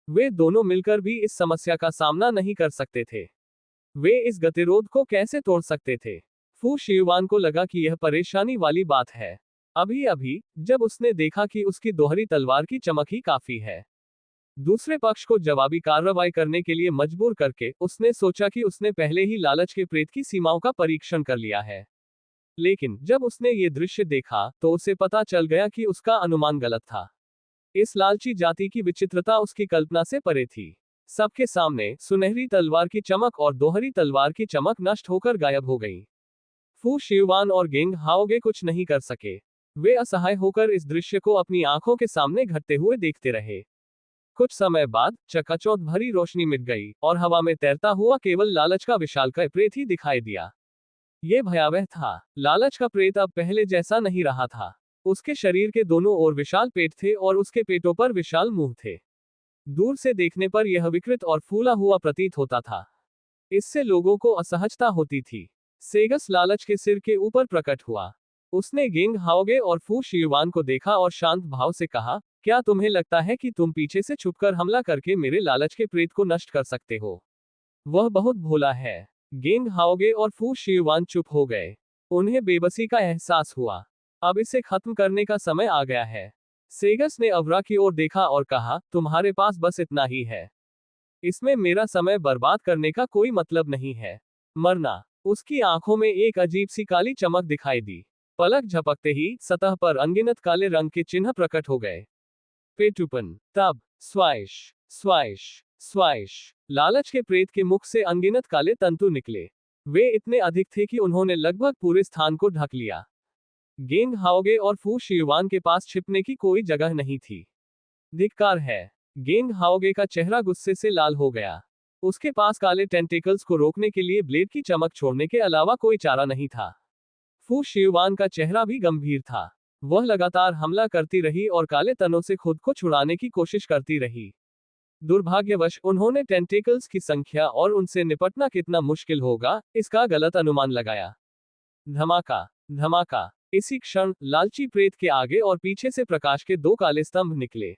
वे दोनों मिलकर भी इस समस्या का सामना नहीं कर सकते थे। वे इस गतिरोध को कैसे तोड़ सकते थे? फू शिवान को लगा कि यह परेशानी वाली बात है। अभी अभी जब उसने देखा कि उसकी दोहरी तलवार की चमक ही काफी है दूसरे पक्ष को जवाबी कार्रवाई करने के लिए मजबूर करके, उसने सोचा कि उसने पहले ही लालच के प्रेत की सीमाओं का परीक्षण कर लिया है। लेकिन जब उसने ये दृश्य देखा तो उसे पता चल गया कि उसका अनुमान गलत था। इस लालची जाति की विचित्रता उसकी कल्पना से परे थी। सबके सामने सुनहरी तलवार की चमक और दोहरी तलवार की चमक नष्ट होकर गायब हो गई। फू शिवान और गेंग हाओगे कुछ नहीं कर सके। वे असहाय होकर इस दृश्य को अपनी आंखों के सामने घटते हुए देखते रहे। कुछ समय बाद चकाचौंध भरी रोशनी मिट गई और हवा में तैरता हुआ केवल लालच का विशालकाय प्रेत ही दिखाई दिया। ये भयावह था। लालच का प्रेत अब पहले जैसा नहीं रहा था। उसके शरीर के दोनों ओर विशाल पेट थे और उसके पेटों पर विशाल मुंह थे। दूर से देखने पर यह विकृत और फूला हुआ प्रतीत होता था। इससे लोगों को असहजता होती थी। सेगस लालच के सिर के ऊपर प्रकट हुआ। उसने गेंग हाओगे और फू शिवान को देखा और शांत भाव से कहा, क्या तुम्हें लगता है कि तुम पीछे से छुपकर हमला करके मेरे लालच के प्रेत को नष्ट कर सकते हो? वह बहुत भोला है। गेंग हाओगे और फू शिवान चुप हो गए। उन्हें बेबसी का एहसास हुआ। अब इसे खत्म करने का समय आ गया है। सेगस ने अवरा की ओर देखा और कहा, तुम्हारे पास बस इतना ही है। इसमें मेरा समय बर्बाद करने का कोई मतलब नहीं है। मरना। उसकी आंखों में एक अजीब सी काली चमक दिखाई दी। पलक झपकते ही सतह पर अनगिनत काले रंग के चिन्ह प्रकट हो गए। पेटुपन। तब स्वाइश स्वाइश स्वाइश लालच के प्रेत के मुख से अनगिनत काले तंतु निकले। वे इतने अधिक थे कि उन्होंने लगभग पूरे स्थान को ढक लिया। गेंग हाओगे और फू शिवान के पास छिपने की कोई जगह नहीं थी। धिक्कार है। गेंग हाओगे का चेहरा गुस्से से लाल हो गया। उसके पास काले टेंटिकल्स को रोकने के लिए ब्लेड की चमक छोड़ने के अलावा कोई चारा नहीं था। फू शिवान का चेहरा भी गंभीर था। वह लगातार हमला करती रही और काले तनों से खुद को छुड़ाने की कोशिश करती रही। दुर्भाग्यवश उन्होंने टेंटेकल्स की संख्या और उनसे निपटना कितना मुश्किल होगा, इसका गलत अनुमान लगाया। धमाका धमाका। इसी क्षण लालची प्रेत के आगे और पीछे से प्रकाश के दो काले स्तंभ निकले।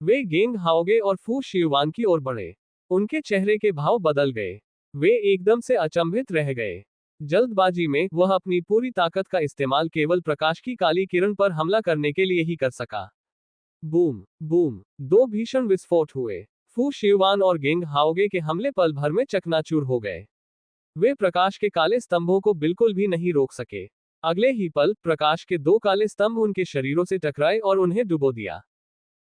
वे गेंग हाओगे और फू शियुआन की ओर बढ़े। उनके चेहरे के भाव बदल गए। वे एकदम से अचंभित रह गए। जल्दबाजी में वह अपनी पूरी ताकत का इस्तेमाल केवल प्रकाश की काली किरण पर हमला करने के लिए ही कर सका। बूम बूम, दो भीषण विस्फोट हुए। फू शियुआन और गेंग हाओगे के हमले पल भर में चकनाचूर हो गए। वे प्रकाश के काले स्तंभों को बिल्कुल भी नहीं रोक सके। अगले ही पल प्रकाश के दो काले स्तंभ उनके शरीरों से टकराए और उन्हें डुबो दिया।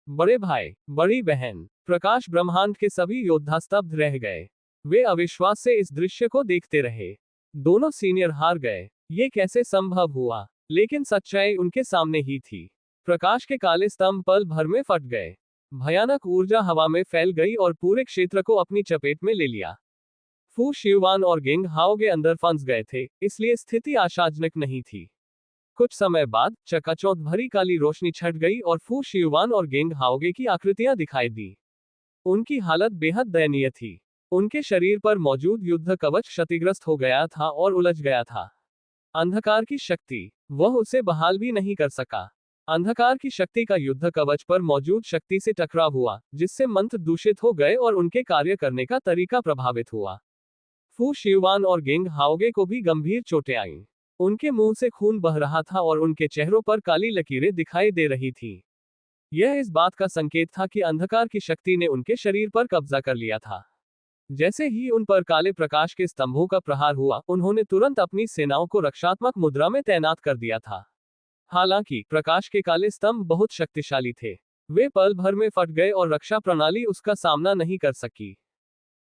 बड़े भाई, बड़ी बहन, प्रकाश ब्रह्मांड के सभी योद्धा स्तब्ध रह गए। वे अविश्वास से इस दृश्य को देखते रहे। दोनों सीनियर हार गए। ये कैसे संभव हुआ? लेकिन सच्चाई उनके सामने ही थी। प्रकाश के काले स्तंभ पल भर में फट गए। भयानक ऊर्जा हवा में फैल गई और पूरे क्षेत्र को अपनी चपेट में ले लिया। फू शियुआन और गेंग हाओगे अंदर फंस गए थे, इसलिए स्थिति आशाजनक नहीं थी। कुछ समय बाद चकाचौंध भरी काली रोशनी छट गई और फू शियुआन और गेंग हाओगे की आकृतियां दिखाई दी। उनकी हालत बेहद दयनीय थी। उनके शरीर पर मौजूद युद्ध कवच क्षतिग्रस्त हो गया था और उलझ गया था। अंधकार की शक्ति, वह उसे बहाल भी नहीं कर सका। अंधकार की शक्ति का युद्ध कवच पर मौजूद शक्ति से टकराव हुआ, जिससे मंत्र दूषित हो गए और उनके कार्य करने का तरीका प्रभावित हुआ। फू शियुआन और गेंग हाओगे को भी गंभीर चोटें आईं। उनके मुंह से खून बह रहा था और उनके चेहरों पर काली लकीरें दिखाई दे रही थीं। यह इस बात का संकेत था कि अंधकार की शक्ति ने उनके शरीर पर कब्जा कर लिया था। जैसे ही उन पर काले प्रकाश के स्तंभों का प्रहार हुआ, उन्होंने तुरंत अपनी सेनाओं को रक्षात्मक मुद्रा में तैनात कर दिया था। हालांकि प्रकाश के काले स्तंभ बहुत शक्तिशाली थे। वे पल भर में फट गए और रक्षा प्रणाली उसका सामना नहीं कर सकी।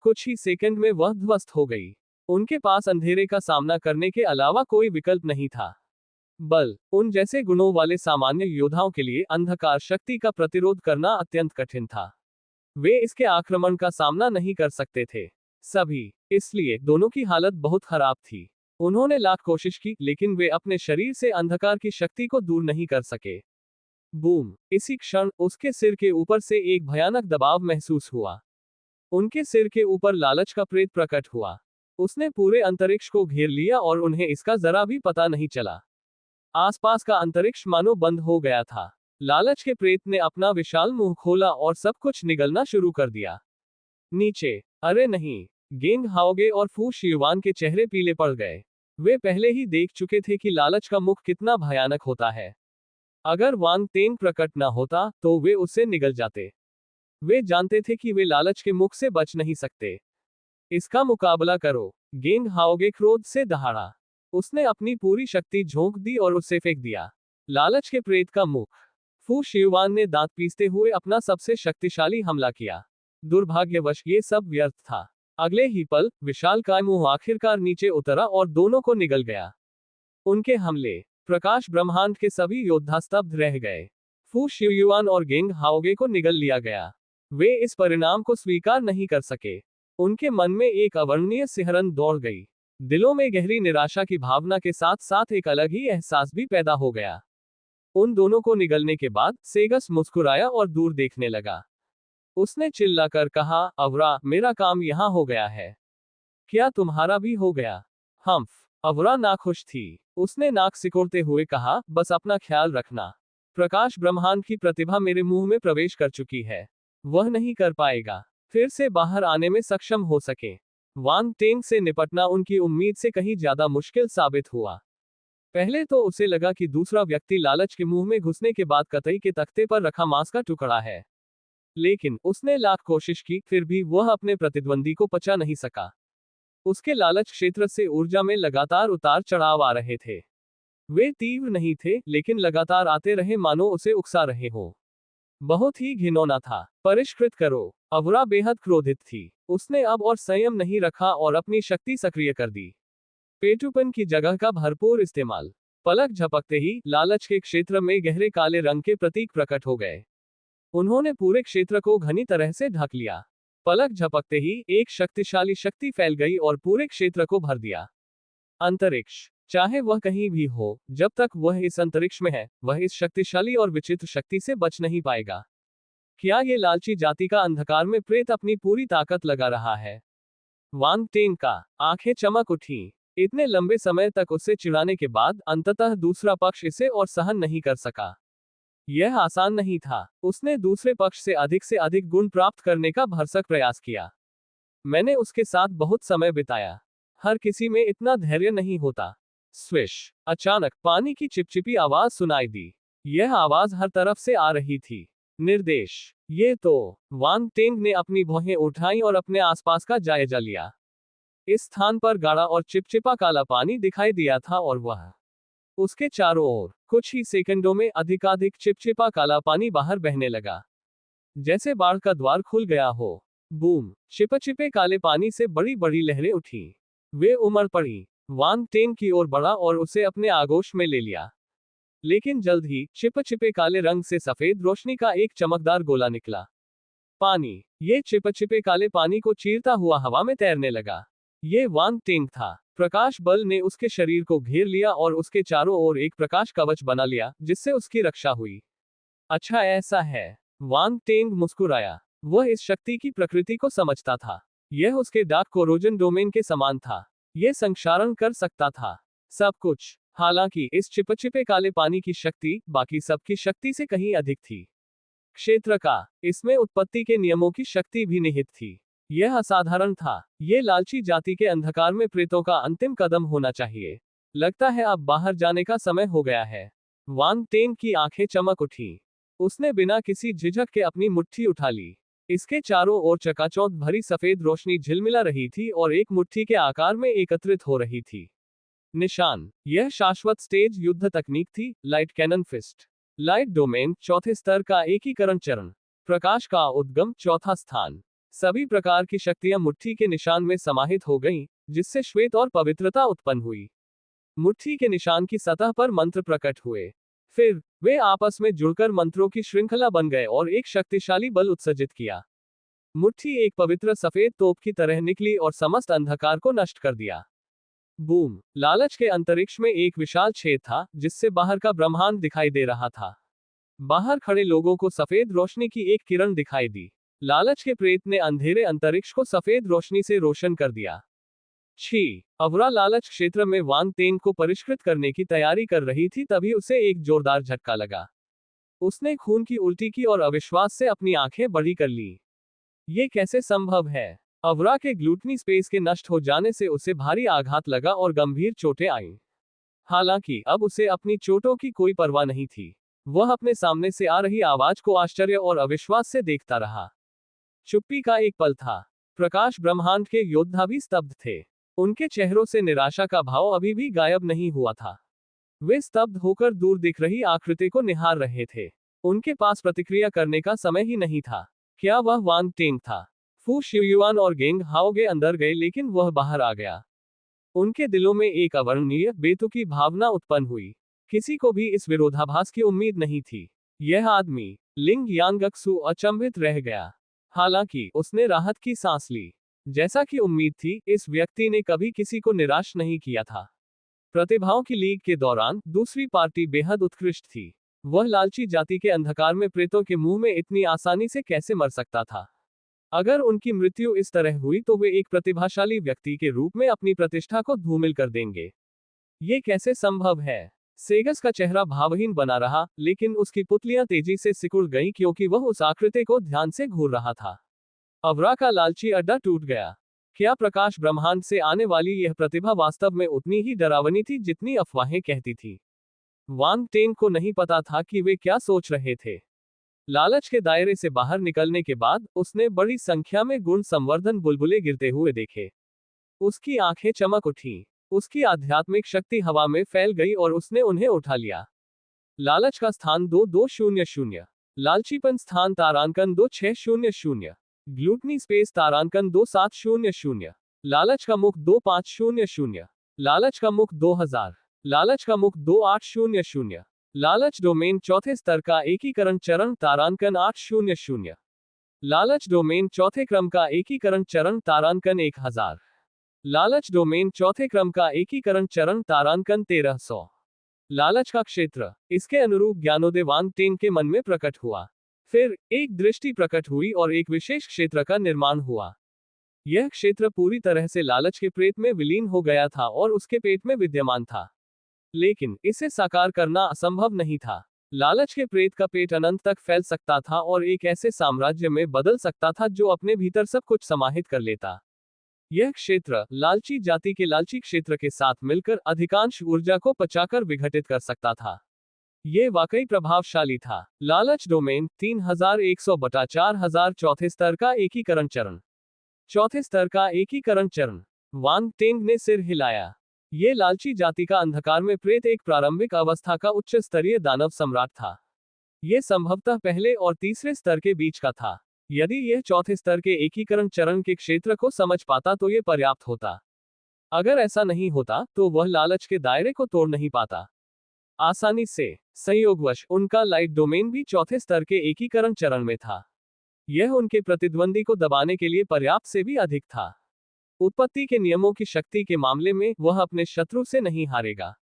कुछ ही सेकंड में वह ध्वस्त हो गई। उनके पास अंधेरे का सामना करने के अलावा कोई विकल्प नहीं था। बल, उन जैसे गुणों वाले सामान्य योद्धाओं के लिए अंधकार शक्ति का प्रतिरोध करना अत्यंत कठिन था। वे इसके आक्रमण का सामना नहीं कर सकते थे। सभी, इसलिए दोनों की हालत बहुत खराब थी। उन्होंने लाख कोशिश की, लेकिन वे अपने शरीर से अंधकार की शक्ति को दूर नहीं कर सके। बूम, इसी क्षण उसके सिर के ऊपर से एक भयानक दबाव महसूस हुआ। उनके सिर के ऊपर लालच का प्रेत प्रकट हुआ। उसने पूरे अंतरिक्ष को घेर लिया और उन्हें इसका जरा भी पता नहीं चला। आसपास का अंतरिक्ष मानो बंद हो गया था। लालच के प्रेत ने अपना विशाल मुंह खोला और सब कुछ निगलना शुरू कर दिया। नीचे, अरे नहीं! गेंग हाओगे और फू शियुआन के चेहरे पीले पड़ गए। वे पहले ही देख चुके थे कि लालच का मुख कितना भयानक होता है। अगर वांग तेंग प्रकट न होता, तो वे उससे निगल जाते। वे जानते थे कि वे लालच के मुख से बच नहीं सकते। इसका मुकाबला करो, गेंग हाओगे क्रोध से दहाड़ा। उसने अपनी पूरी शक्ति झोंक दी और उसे फेंक दिया। लालच के प्रेत का मुख। फू शियुआन ने दांत पीसते हुए अपना सबसे शक्तिशाली हमला किया। दुर्भाग्यवश ये सब व्यर्थ था। अगले ही पल विशालकाय मुंह आखिरकार नीचे उतरा और दोनों को निगल गया। उनके हमले, प्रकाश ब्रह्मांड के सभी योद्धा स्तब्ध रह गए। फू शियुआन और गेंग हाओगे को निगल लिया गया। वे इस परिणाम को स्वीकार नहीं कर सके। उनके मन में एक अवर्णनीय सिहरन दौड़ गई। दिलों में गहरी निराशा की भावना के साथ साथ एक अलग ही एहसास भी पैदा हो गया। उन दोनों को निगलने के बाद सेगस मुस्कुराया और दूर देखने लगा। उसने चिल्लाकर कहा, अवरा, मेरा काम यहां हो गया है। क्या तुम्हारा भी हो गया? हम्फ। अवरा नाखुश थी। उसने नाक सिकोड़ते हुए कहा, बस अपना ख्याल रखना। प्रकाश ब्रह्मांड की प्रतिभा मेरे मुंह में प्रवेश कर चुकी है। वह नहीं कर पाएगा फिर से बाहर आने में सक्षम हो सके। वांग टेंग से निपटना उनकी उम्मीद से कहीं ज्यादा मुश्किल साबित हुआ। पहले तो उसे लगा कि दूसरा व्यक्ति लालच के मुंह में घुसने के बाद कतई के तख्ते पर रखा मांस का टुकड़ा है। लेकिन उसने लाख कोशिश की, फिर भी वह अपने प्रतिद्वंदी को पचा नहीं सका। उसके लालच क्षेत्र से ऊर्जा में लगातार उतार चढ़ाव आ रहे थे। वे तीव्र नहीं थे, लेकिन लगातार आते रहे, मानो उसे उकसा रहे हो। बहुत ही घिनौना था। परिष्कृत करो। अवरा बेहद क्रोधित थी। उसने अब और संयम नहीं रखा और अपनी शक्ति सक्रिय कर दी। पेटूपन की जगह का भरपूर इस्तेमाल। पलक झपकते ही लालच के क्षेत्र में गहरे काले रंग के प्रतीक प्रकट हो गए। उन्होंने पूरे क्षेत्र को घनी तरह से ढक लिया। पलक झपकते ही एक शक्तिशाली शक्ति फैल गई और पूरे क्षेत्र को भर दिया। अंतरिक्ष, चाहे वह कहीं भी हो, जब तक वह इस अंतरिक्ष में है, वह इस शक्तिशाली और विचित्र शक्ति से बच नहीं पाएगा। क्या ये लालची जाति का अंधकार में प्रेत अपनी पूरी ताकत लगा रहा है? वांग टेंग का आंखें चमक उठी। इतने लंबे समय तक उसे चिढ़ाने के बाद अंततः दूसरा पक्ष इसे और सहन नहीं कर सका। यह आसान नहीं था। उसने दूसरे पक्ष से अधिक गुण प्राप्त करने का भरसक प्रयास किया। मैंने उसके साथ बहुत समय बिताया। हर किसी में इतना धैर्य नहीं होता। स्विश! अचानक पानी की चिपचिपी आवाज सुनाई दी। यह आवाज हर तरफ से आ रही थी। निर्देश! ये तो। वांग टेंग ने अपनी भौहें उठाई और अपने आसपास का जायजा लिया। इस स्थान पर गाढ़ा और चिपचिपा काला पानी दिखाई दिया था और वह उसके चारों ओर कुछ ही सेकंडों में अधिकाधिक चिपचिपा काला पानी बाहर बहने लगा, जैसे बाढ़ का द्वार खुल गया हो। बूम! चिपचिपे काले पानी से बड़ी बड़ी लहरें उठी। वे उमड़ पड़ी। वांग टेंग की ओर बढ़ा और उसे अपने आगोश में ले लिया। लेकिन जल्द ही चिपचिपे काले रंग से सफेद रोशनी का एक चमकदार गोला निकला। पानी! ये चिपचिपे काले पानी को चीरता हुआ हवा में तैरने लगा। ये वांग टेंग था। प्रकाश बल ने उसके शरीर को घेर लिया और उसके चारों ओर एक प्रकाश कवच बना लिया, जिससे उसकी रक्षा हुई। अच्छा ऐसा है। वांग टेंग मुस्कुराया। वह इस शक्ति की प्रकृति को समझता था। यह उसके डार्क कोरोजन डोमेन के समान था। यह संक्षारण कर सकता था सब कुछ। हालांकि इस चिपचिपे काले पानी की शक्ति बाकी सबकी शक्ति से कहीं अधिक थी। क्षेत्र का इसमें उत्पत्ति के नियमों की शक्ति भी निहित थी। यह असाधारण था। ये लालची जाति के अंधकार में प्रेतों का अंतिम कदम होना चाहिए। लगता है अब बाहर जाने का समय हो गया है। वांग टेंग की आंखें चमक उठी। उसने बिना किसी झिझक के अपनी मुट्ठी उठा ली। इसके चारों ओर चकाचौंध भरी सफेद रोशनी झिलमिला रही थी और एक मुट्ठी के आकार में एकत्रित हो रही थी। निशान! यह शाश्वत स्टेज युद्ध तकनीक थी, light cannon fist. Light domain चौथे स्तर का एकीकरण चरण। प्रकाश का उद्गम चौथा स्थान। सभी प्रकार की शक्तियां मुट्ठी के निशान में समाहित हो गईं, जिससे श्वेत और पवित्रता उत्पन्न हुई। मुट्ठी के निशान की सतह पर मंत्र प्रकट हुए। फिर वे आपस में जुड़कर मंत्रों की श्रृंखला बन गए और एक शक्तिशाली बल उत्सर्जित किया। मुट्ठी एक पवित्र सफेद तोप की तरह निकली और समस्त अंधकार को नष्ट कर दिया। बूम! लालच के अंतरिक्ष में एक विशाल छेद था, जिससे बाहर का ब्रह्मांड दिखाई दे रहा था। बाहर खड़े लोगों को सफेद रोशनी की एक किरण दिखाई दी। लालच के प्रेत ने अंधेरे अंतरिक्ष को सफेद रोशनी से रोशन कर दिया। छी! अवरा लालच क्षेत्र में वांग टेंग को परिष्कृत करने की तैयारी कर रही थी, तभी उसे एक जोरदार झटका लगा। उसने खून की उल्टी की और अविश्वास से अपनी आंखें बड़ी कर ली। ये कैसे संभव है? अवरा के ग्लूटनी स्पेस के नष्ट हो जाने से उसे भारी आघात लगा और गंभीर चोटें आईं। हालांकि अब उसे अपनी चोटों की कोई परवाह नहीं थी। वह अपने सामने से आ रही आवाज को आश्चर्य और अविश्वास से देखता रहा। चुप्पी का एक पल था। प्रकाश ब्रह्मांड के योद्धा भी स्तब्ध थे। उनके चेहरों से निराशा का भाव अभी भी गायब नहीं हुआ था। वे स्तब्ध होकर दूर दिख रही आकृति को निहार रहे थे। उनके पास प्रतिक्रिया करने का समय ही नहीं था। क्या वह वांग टेंग था? फू शियुआन और गेंग हाओगे अंदर गए, लेकिन वह बाहर आ गया। उनके दिलों में एक अवर्णनीय, बेतुकी भावना उत्पन्न हुई। किसी को भी इस विरोधाभास की उम्मीद नहीं थी। यह आदमी, लिंग यांगक्सु अचंभित रह गया। हालांकि उसने राहत की सांस ली। जैसा कि उम्मीद थी, इस व्यक्ति ने कभी किसी को निराश नहीं किया था। प्रतिभाओं की लीग के दौरान दूसरी पार्टी बेहद उत्कृष्ट थी। वह लालची जाति के अंधकार में प्रेतों के मुंह में इतनी आसानी से कैसे मर सकता था? अगर उनकी मृत्यु इस तरह हुई तो वे एक प्रतिभाशाली व्यक्ति के रूप में अपनी प्रतिष्ठा को धूमिल कर देंगे। ये कैसे संभव है? सेगस का चेहरा भावहीन बना रहा, लेकिन उसकी पुतलियां तेजी से सिकुड़ गईं क्योंकि वह उस आकृति को ध्यान से घूर रहा था। अवरा का लालची अड्डा टूट गया। क्या प्रकाश ब्रह्मांड से आने वाली यह प्रतिभा वास्तव में उतनी ही डरावनी थी जितनी अफवाहें कहती थी? वांग टेंग को नहीं पता था कि वे क्या सोच रहे थे। लालच के दायरे से बाहर निकलने के बाद उसने बड़ी संख्या में गुण संवर्धन बुलबुले गिरते हुए देखे। उसकी आंखें चमक उठीं। उसकी आध्यात्मिक शक्ति हवा में फैल गई और उसने उन्हें उठा लिया। लालच का स्थान 2200, लालचीपन स्थान तारांकन 2600, ग्लूटनी स्पेस तारांकन 2700, लालच का मुख 2500, लालच का मुख 2000, लालच का मुख 2800, लालच डोमेन चौथे स्तर का एकीकरण चरण तारांकन 800, लालच डोमेन चौथे क्रम का एकीकरण चरण तारांकन 1000, लालच डोमेन चौथे क्रम का एकीकरण चरण तारांकन 1300। लालच का क्षेत्र, इसके अनुरूप ज्ञानोदय वांग टेंग के मन में प्रकट हुआ। फिर एक दृष्टि प्रकट हुई और एक विशेष क्षेत्र का निर्माण हुआ। यह क्षेत्र पूरी तरह से लालच के प्रेत में विलीन हो गया था और उसके पेट में विद्यमान था। लेकिन इसे साकार करना असंभव नहीं था। लालच के प्रेत का पेट अनंत तक फैल सकता था और एक ऐसे साम्राज्य में बदल सकता था जो अपने भीतर सब कुछ समाहित कर लेता। यह क्षेत्र लालची जाति के लालची क्षेत्र के साथ मिलकर अधिकांश ऊर्जा को पचाकर विघटित कर सकता था। यह वाकई प्रभावशाली था। लालच डोमेन 3100/4000 चौथे स्तर का एकीकरण चरण। चौथे स्तर का एकीकरण चरण। वांग टेंग ने सिर हिलाया। ये लालची जाति का अंधकार में प्रेत एक प्रारंभिक अवस्था का उच्च स्तरीय दानव सम्राट था। यह संभवतः पहले और तीसरे स्तर के बीच का था। यदि यह चौथे स्तर के एकीकरण चरण के क्षेत्र को समझ पाता तो यह पर्याप्त होता। अगर ऐसा नहीं होता तो वह लालच के दायरे को तोड़ नहीं पाता आसानी से। संयोगवश उनका लाइट डोमेन भी चौथे स्तर के एकीकरण चरण में था। यह उनके प्रतिद्वंदी को दबाने के लिए पर्याप्त से भी अधिक था। उत्पत्ति के नियमों की शक्ति के मामले में वह अपने शत्रु से नहीं हारेगा।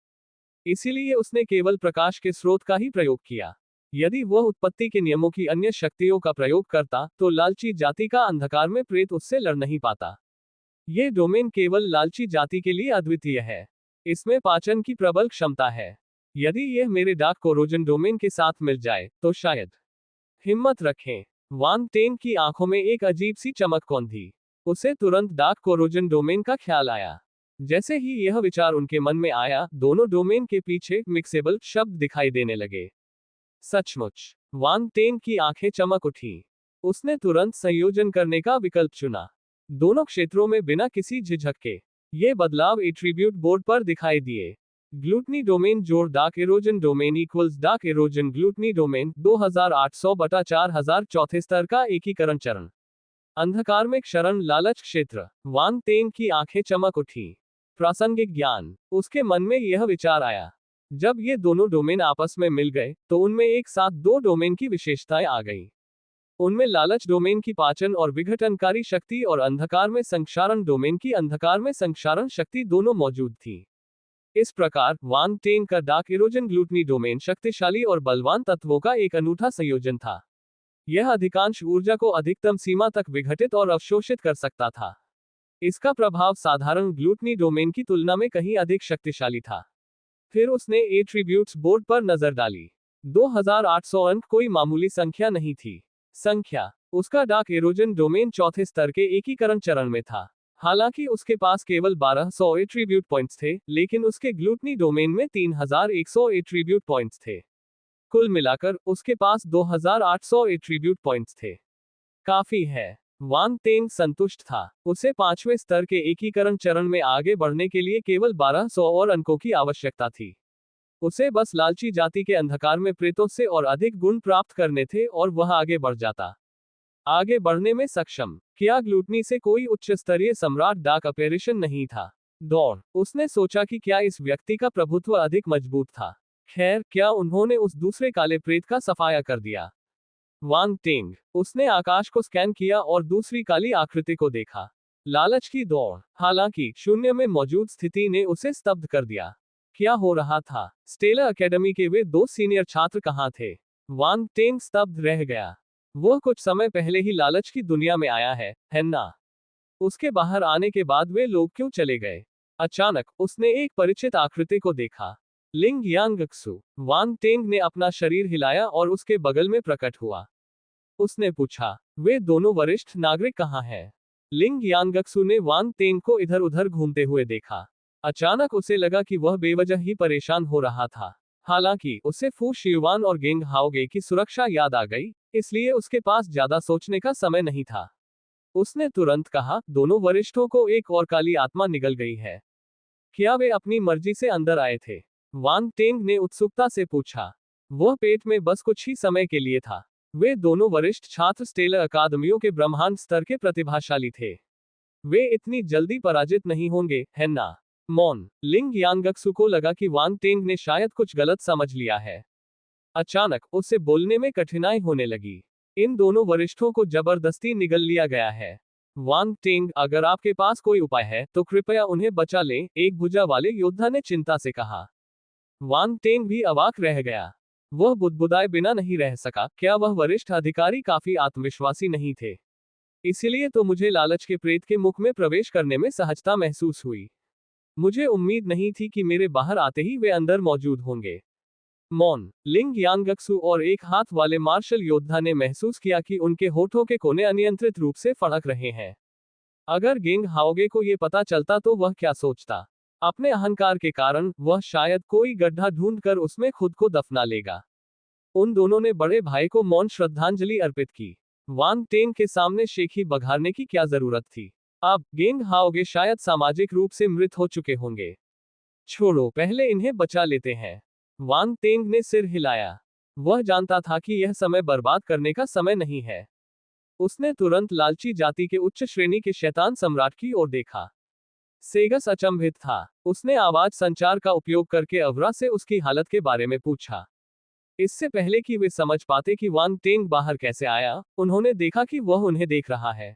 इसीलिए उसने केवल प्रकाश के स्रोत का ही प्रयोग किया। यदि वह उत्पत्ति के नियमों की अन्य शक्तियों का प्रयोग करता तो लालची जाति का अंधकार में प्रेत उससे लड़ नहीं पाता। यह डोमेन केवल लालची जाति के लिए अद्वितीय है। इसमें पाचन की प्रबल क्षमता है। यदि यह मेरे डार्क कोरोजन डोमेन के साथ मिल जाए तो शायद। हिम्मत रखें। वांग टेंग की आंखों में एक अजीब सी चमक कौंधी। उसे तुरंत डार्क कोरोजन डोमेन का ख्याल आया। जैसे ही यह विचार उनके मन में आया, दोनों डोमेन के पीछे मिक्सेबल शब्द दिखाई देने लगे। सचमुच। वांग टेंग की आंखें चमक उठी। उसने तुरंत संयोजन करने का विकल्प चुना। दोनों क्षेत्रों में बिना किसी झिझक के ये बदलाव एट्रीब्यूट बोर्ड पर दिखाई दिए। ग्लूटनी डोमेन जोड़ dark erosion domain equals dark erosion gluttony domain 2800/4000 चौथे स्तर का एकीकरण चरण। अंधकार में क्षरण लालच क्षेत्र। वांग टेंग की आंखें चमक उठी। प्रासंगिक ज्ञान। उसके मन में यह विचार आया। जब ये दोनों डोमेन आपस में मिल गए तो उनमें एक साथ दो डोमेन की विशेषताएं आ गई। उनमें लालच डोमेन की पाचन और विघटनकारी शक्ति और अंधकार में संक्षारण डोमेन की अंधकार में संक्षारण शक्ति दोनों मौजूद थी। इस प्रकार वांग टेंग का डार्क इरोजन ग्लूटनी डोमेन शक्तिशाली और बलवान तत्वों का एक अनूठा संयोजन था। यह अधिकांश ऊर्जा को अधिकतम सीमा तक विघटित और अवशोषित कर सकता था। इसका प्रभाव साधारण ग्लूटनी डोमेन की तुलना में कहीं अधिक शक्तिशाली था। फिर उसने एट्रीब्यूट्स बोर्ड पर नजर डाली। 2800 अंक कोई मामूली संख्या नहीं थी। संख्या। उसका डार्क इरोजन डोमेन चौथे स्तर के एकीकरण चरण में था। हालांकि उसके पास केवल 1200 एट्रीब्यूट पॉइंट्स थे, लेकिन उसके ग्लूटनी डोमेन में 3100 एट्रीब्यूट पॉइंट्स थे। कुल मिलाकर उसके पास 2800 एट्रीब्यूट पॉइंट्स थे। काफी है। वांग टेंग संतुष्ट था। उसे पांचवें स्तर के एकीकरण चरण में आगे बढ़ने के लिए केवल 1200 और अंकों की आवश्यकता थी। उसे बस लालची जाति के अंधकार में प्रेतों से और अधिक गुण प्राप्त करने थे और वह आगे बढ़ जाता। आगे बढ़ने में सक्षम। क्या ग्लूटनी से कोई उच्च स्तरीय सम्राट डार्क अपैरिशन नहीं था? दौड़। उसने सोचा कि क्या इस व्यक्ति का प्रभुत्व अधिक मजबूत था। खैर, क्या उन्होंने उस दूसरे काले प्रेत का सफाया कर दिया? वांग टेंग। उसने आकाश को स्कैन किया और दूसरी काली आकृति को देखा। लालच की दौड़। हालांकि शून्य में मौजूद स्थिति ने उसे स्तब्ध कर दिया। क्या हो रहा था? स्टेला एकेडमी के वे दो सीनियर छात्र कहाँ थे? वांग टेंग स्तब्ध रह गया। वह कुछ समय पहले ही लालच की दुनिया में आया है ना? उसके बाहर आने के बाद वे लोग क्यों चले गए? अचानक उसने एक परिचित आकृति को देखा। लिंग यांगक्सु। वांग टेंग ने अपना शरीर हिलाया और उसके बगल में प्रकट हुआ। उसने पूछा, वे दोनों वरिष्ठ नागरिक कहाँ हैं? लिंग यांगक्सु ने वांग टेंग को इधर उधर घूमते हुए देखा। अचानक उसे लगा कि वह बेवजह ही परेशान हो रहा था। हालांकि उसे फू शियुआन और गेंग हाओगे की सुरक्षा याद आ गई, इसलिए उसके पास ज्यादा सोचने का समय नहीं था। उसने तुरंत कहा, दोनों वरिष्ठों को एक और काली आत्मा निगल गई है। क्या वे अपनी मर्जी से अंदर आए थे? वांग टेंग ने उत्सुकता से पूछा। वह पेट में बस कुछ ही समय के लिए था। वे दोनों वरिष्ठ छात्र स्टेलर अकादमियों के ब्रह्मांड स्तर के प्रतिभाशाली थे। वे इतनी जल्दी पराजित नहीं होंगे, है ना? मौन। लिंग यांगक्सु को लगा कि वांग टेंग ने शायद कुछ गलत समझ लिया है। अचानक उसे बोलने में कठिनाई होने लगी। इन दोनों वरिष्ठों को जबरदस्ती निगल लिया गया है। वांग टेंग, अगर आपके पास कोई उपाय है तो कृपया उन्हें बचा लें, एक भुजा वाले योद्धा ने चिंता से कहा। वांग टेंग भी अवाक रह गया। वह बुदबुदाए बिना नहीं रह सका, क्या वह वरिष्ठ अधिकारी काफी आत्मविश्वासी नहीं थे? इसलिए तो मुझे लालच के प्रेत के मुख में प्रवेश करने में सहजता महसूस हुई। मुझे उम्मीद नहीं थी कि मेरे बाहर आते ही वे अंदर मौजूद होंगे। मौन लिंग यांगक्सु और एक हाथ वाले मार्शल योद्धा ने महसूस किया कि उनके होठों के कोने अनियंत्रित रूप से फड़क रहे हैं। अगर गेंग हाओगे को ये पता चलता तो वह क्या सोचता? अपने अहंकार के कारण वह शायद कोई गड्ढा ढूंढकर उसमें खुद को दफना लेगा। उन दोनों ने बड़े भाई को मौन श्रद्धांजलि अर्पित की। वांग टेंग के सामने शेखी बघारने की क्या जरूरत थी? अब गेंग हाओगे शायद सामाजिक रूप से मृत हो चुके होंगे। छोड़ो, पहले इन्हें बचा लेते हैं। वांग टेंग ने सिर हिलाया। वह जानता था कि यह समय बर्बाद करने का समय नहीं है। उसने तुरंत लालची जाति के उच्च श्रेणी के शैतान सम्राट की ओर देखा। सेगस अचंभित था। उसने आवाज संचार का उपयोग करके अवरा से उसकी हालत के बारे में पूछा। इससे पहले कि वे समझ पाते कि वांग टेंग बाहर कैसे आया, उन्होंने देखा कि वह उन्हें देख रहा है।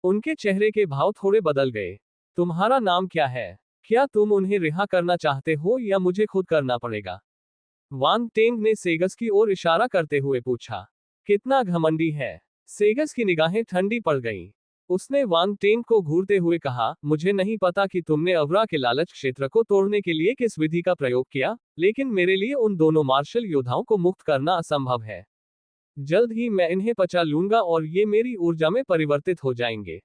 उनके चेहरे के भाव थोड़े बदल गए। तुम्हारा नाम क्या है? क्या तुम उन्हें रिहा करना चाहते हो या मुझे खुद करना पड़ेगा? वांग टेंग ने सेगस की ओर इशारा करते हुए पूछा। कितना घमंडी है? सेगस की निगाहें ठंडी पड़ गईं। उसने वांग टेंग को घूरते हुए कहा, मुझे नहीं पता कि तुमने अवरा के लालच क्षेत्र को तोड़ने के लिए किस विधि का प्रयोग किया, लेकिन मेरे लिए उन दोनों मार्शल योद्धाओं को मुक्त करना असंभव है। जल्द ही मैं इन्हें पचा लूंगा और ये मेरी ऊर्जा में परिवर्तित हो जाएंगे।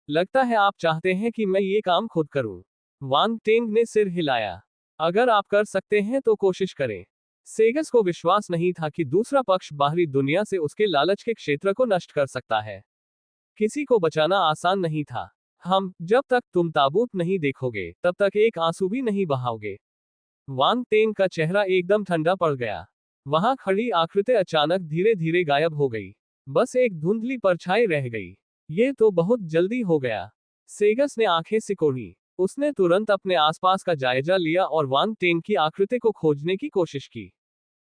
लगता है आप चाहते हैं कि मैं ये काम खुद करूं। वांग टेंग ने सिर हिलाया। अगर आप कर सकते हैं तो कोशिश करें। सेगस को विश्वास नहीं था कि दूसरा पक्ष बाहरी दुनिया से उसके लालच के क्षेत्र को नष्ट कर सकता है। किसी को बचाना आसान नहीं था। जब तक तुम ताबूत नहीं देखोगे, तब तक एक आंसू भी नहीं बहाओगे। वांग टेंग का चेहरा एकदम ठंडा पड़ गया। वहां खड़ी आकृति अचानक धीरे धीरे गायब हो गई। बस एक धुंधली परछाई रह गई। ये तो बहुत जल्दी हो गया। सेगस ने आंखें सिकोड़ी। उसने तुरंत अपने आसपास का जायजा लिया और वांग टेंग की आकृति को खोजने की कोशिश की।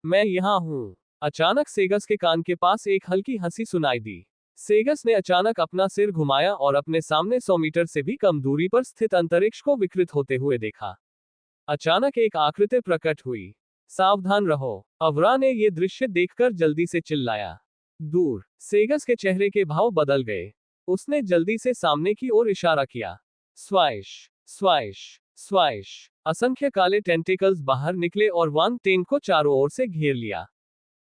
मैं यहाँ हूँ। अचानक सेगस के कान के पास एक हल्की हंसी सुनाई दी। सेगस ने अचानक अपना सिर घुमाया और अपने सामने 100 मीटर से भी कम दूरी पर स्थित अंतरिक्ष को विकृत होते हुए देखा। अचानक एक आकृति प्रकट हुई। सावधान रहो, अवरा ने यह दृश्य देखकर जल्दी से चिल्लाया। दूर, सेगस के चेहरे के भाव बदल गए। उसने जल्दी से सामने की ओर इशारा किया। स्वाइश, स्वाइश, स्वाइश। असंख्य काले टेंटिकल्स बाहर निकले और वांग टेंग को चारों ओर से घेर लिया।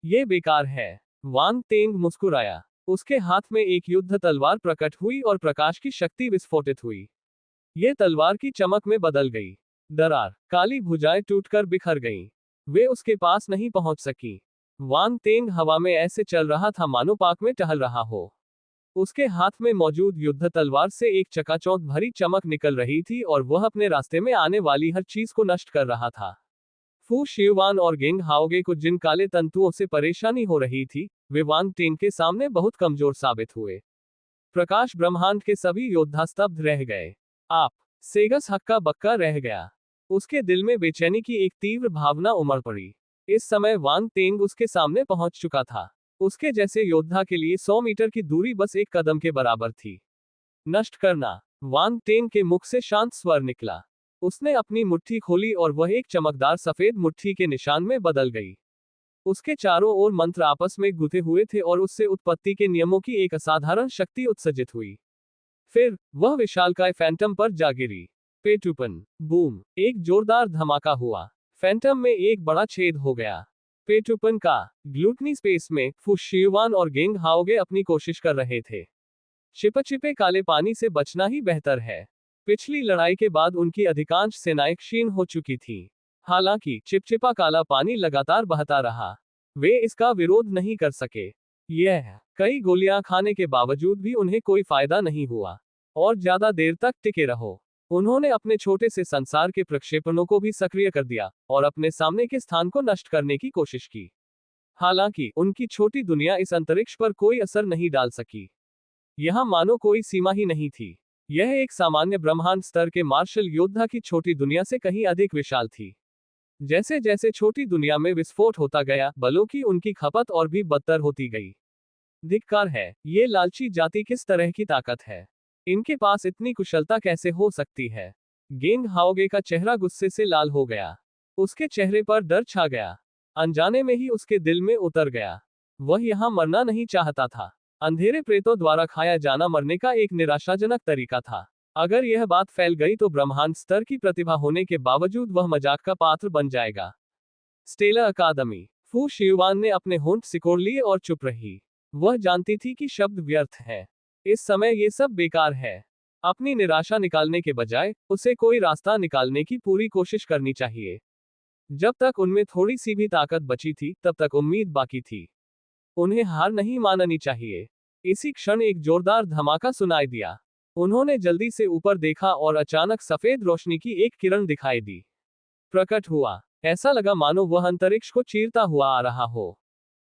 ये बेकार है। वांग टेंग मुस्कुराया। उसके हाथ में एक युद्ध तलवार प्रकट हुई और प्रकाश की शक्ति विस्फोटित हुई। ये तलवार की चमक में बदल गई। दरार, काली भुजाएं टूटकर बिखर गईं। वे उसके पास नहीं पहुंच सकी। वांग टेंग हवा में ऐसे चल रहा था मानो पार्क में टहल रहा हो। उसके हाथ में मौजूद युद्ध तलवार से एक चकाचौंध भरी चमक निकल रही थी और वह अपने रास्ते में आने वाली हर चीज को नष्ट कर रहा था। फू शिवान और गेंग हाओगे को जिन काले तंतुओं से परेशानी हो रही थी, वे वांग टेंग के सामने बहुत कमजोर साबित हुए। प्रकाश ब्रह्मांड के सभी योद्धा स्तब्ध रह गए। सेगस हक्का बक्का रह गया। उसके दिल में बेचैनी की एक तीव्र भावना उमड़ पड़ी। इस समय वांग टेंग उसके सामने पहुंच चुका था। उसके जैसे योद्धा के लिए 100 मीटर की दूरी बस एक कदम के बराबर थी। नष्ट करना। वांग टेंग के मुख से शांत स्वर निकला। उसने अपनी मुट्ठी खोली और वह एक चमकदार सफेद मुट्ठी के निशान में बदल गई। उसके चारों ओर मंत्र आपस में गुथे हुए थे और उससे उत्पत्ति के नियमों की एक असाधारण शक्ति उत्सर्जित हुई। फिर वह विशालकाय फैंटम पर जा गिरी। पेटुपन, बूम, एक जोरदार धमाका हुआ। फैंटम में एक बड़ा छेद हो गया। पेटुपन का ग्लूटनी स्पेस में फू शिवान और गेंग हाओगे अपनी कोशिश कर रहे थे। छिपे काले पानी से बचना ही बेहतर है। पिछली लड़ाई के बाद उनकी अधिकांश सेनाएं क्षीण हो चुकी थीं। हालांकि चिपचिपा काला पानी लगातार बहता रहा। वे इसका विरोध नहीं कर सके। कई गोलियां खाने के बावजूद भी उन्हें कोई फायदा नहीं हुआ। और ज्यादा देर तक टिके रहो। उन्होंने अपने छोटे से संसार के प्रक्षेपणों को भी सक्रिय कर दिया और अपने सामने के स्थान को नष्ट करने की कोशिश की। हालांकि उनकी छोटी दुनिया इस अंतरिक्ष पर कोई असर नहीं डाल सकी। यहां मानो कोई सीमा ही नहीं थी। यह एक सामान्य ब्रह्मांड स्तर के मार्शल योद्धा की छोटी दुनिया से कहीं अधिक विशाल थी। जैसे जैसे छोटी दुनिया में विस्फोट होता गया, बलों की उनकी खपत और भी बदतर होती गई। धिक्कार है, ये लालची जाति किस तरह की ताकत है? इनके पास इतनी कुशलता कैसे हो सकती है? गेंग हाओगे का चेहरा गुस्से से लाल हो गया। उसके चेहरे पर डर छा गया। अनजाने में ही उसके दिल में उतर गया। वह यहाँ मरना नहीं चाहता था। अंधेरे प्रेतों द्वारा खाया जाना मरने का एक निराशाजनक तरीका था। अगर यह बात फैल गई तो ब्रह्मांड स्तर की प्रतिभा होने के बावजूद वह मजाक का पात्र बन जाएगा। स्टेला अकादमी। फू शियुआन ने अपने होंठ सिकोड़ लिए और चुप रही। वह जानती थी कि शब्द व्यर्थ है। इस समय ये सब बेकार है। अपनी निराशा निकालने के बजाय उसे कोई रास्ता निकालने की पूरी कोशिश करनी चाहिए। जब तक उनमें थोड़ी सी भी ताकत बची थी तब तक उम्मीद बाकी थी। उन्हें हार नहीं माननी चाहिए। इसी क्षण एक जोरदार धमाका सुनाई दिया। उन्होंने जल्दी से ऊपर देखा और अचानक सफेद रोशनी की एक किरण दिखाई दी। प्रकट हुआ। ऐसा लगा मानो वह अंतरिक्ष को चीरता हुआ आ रहा हो।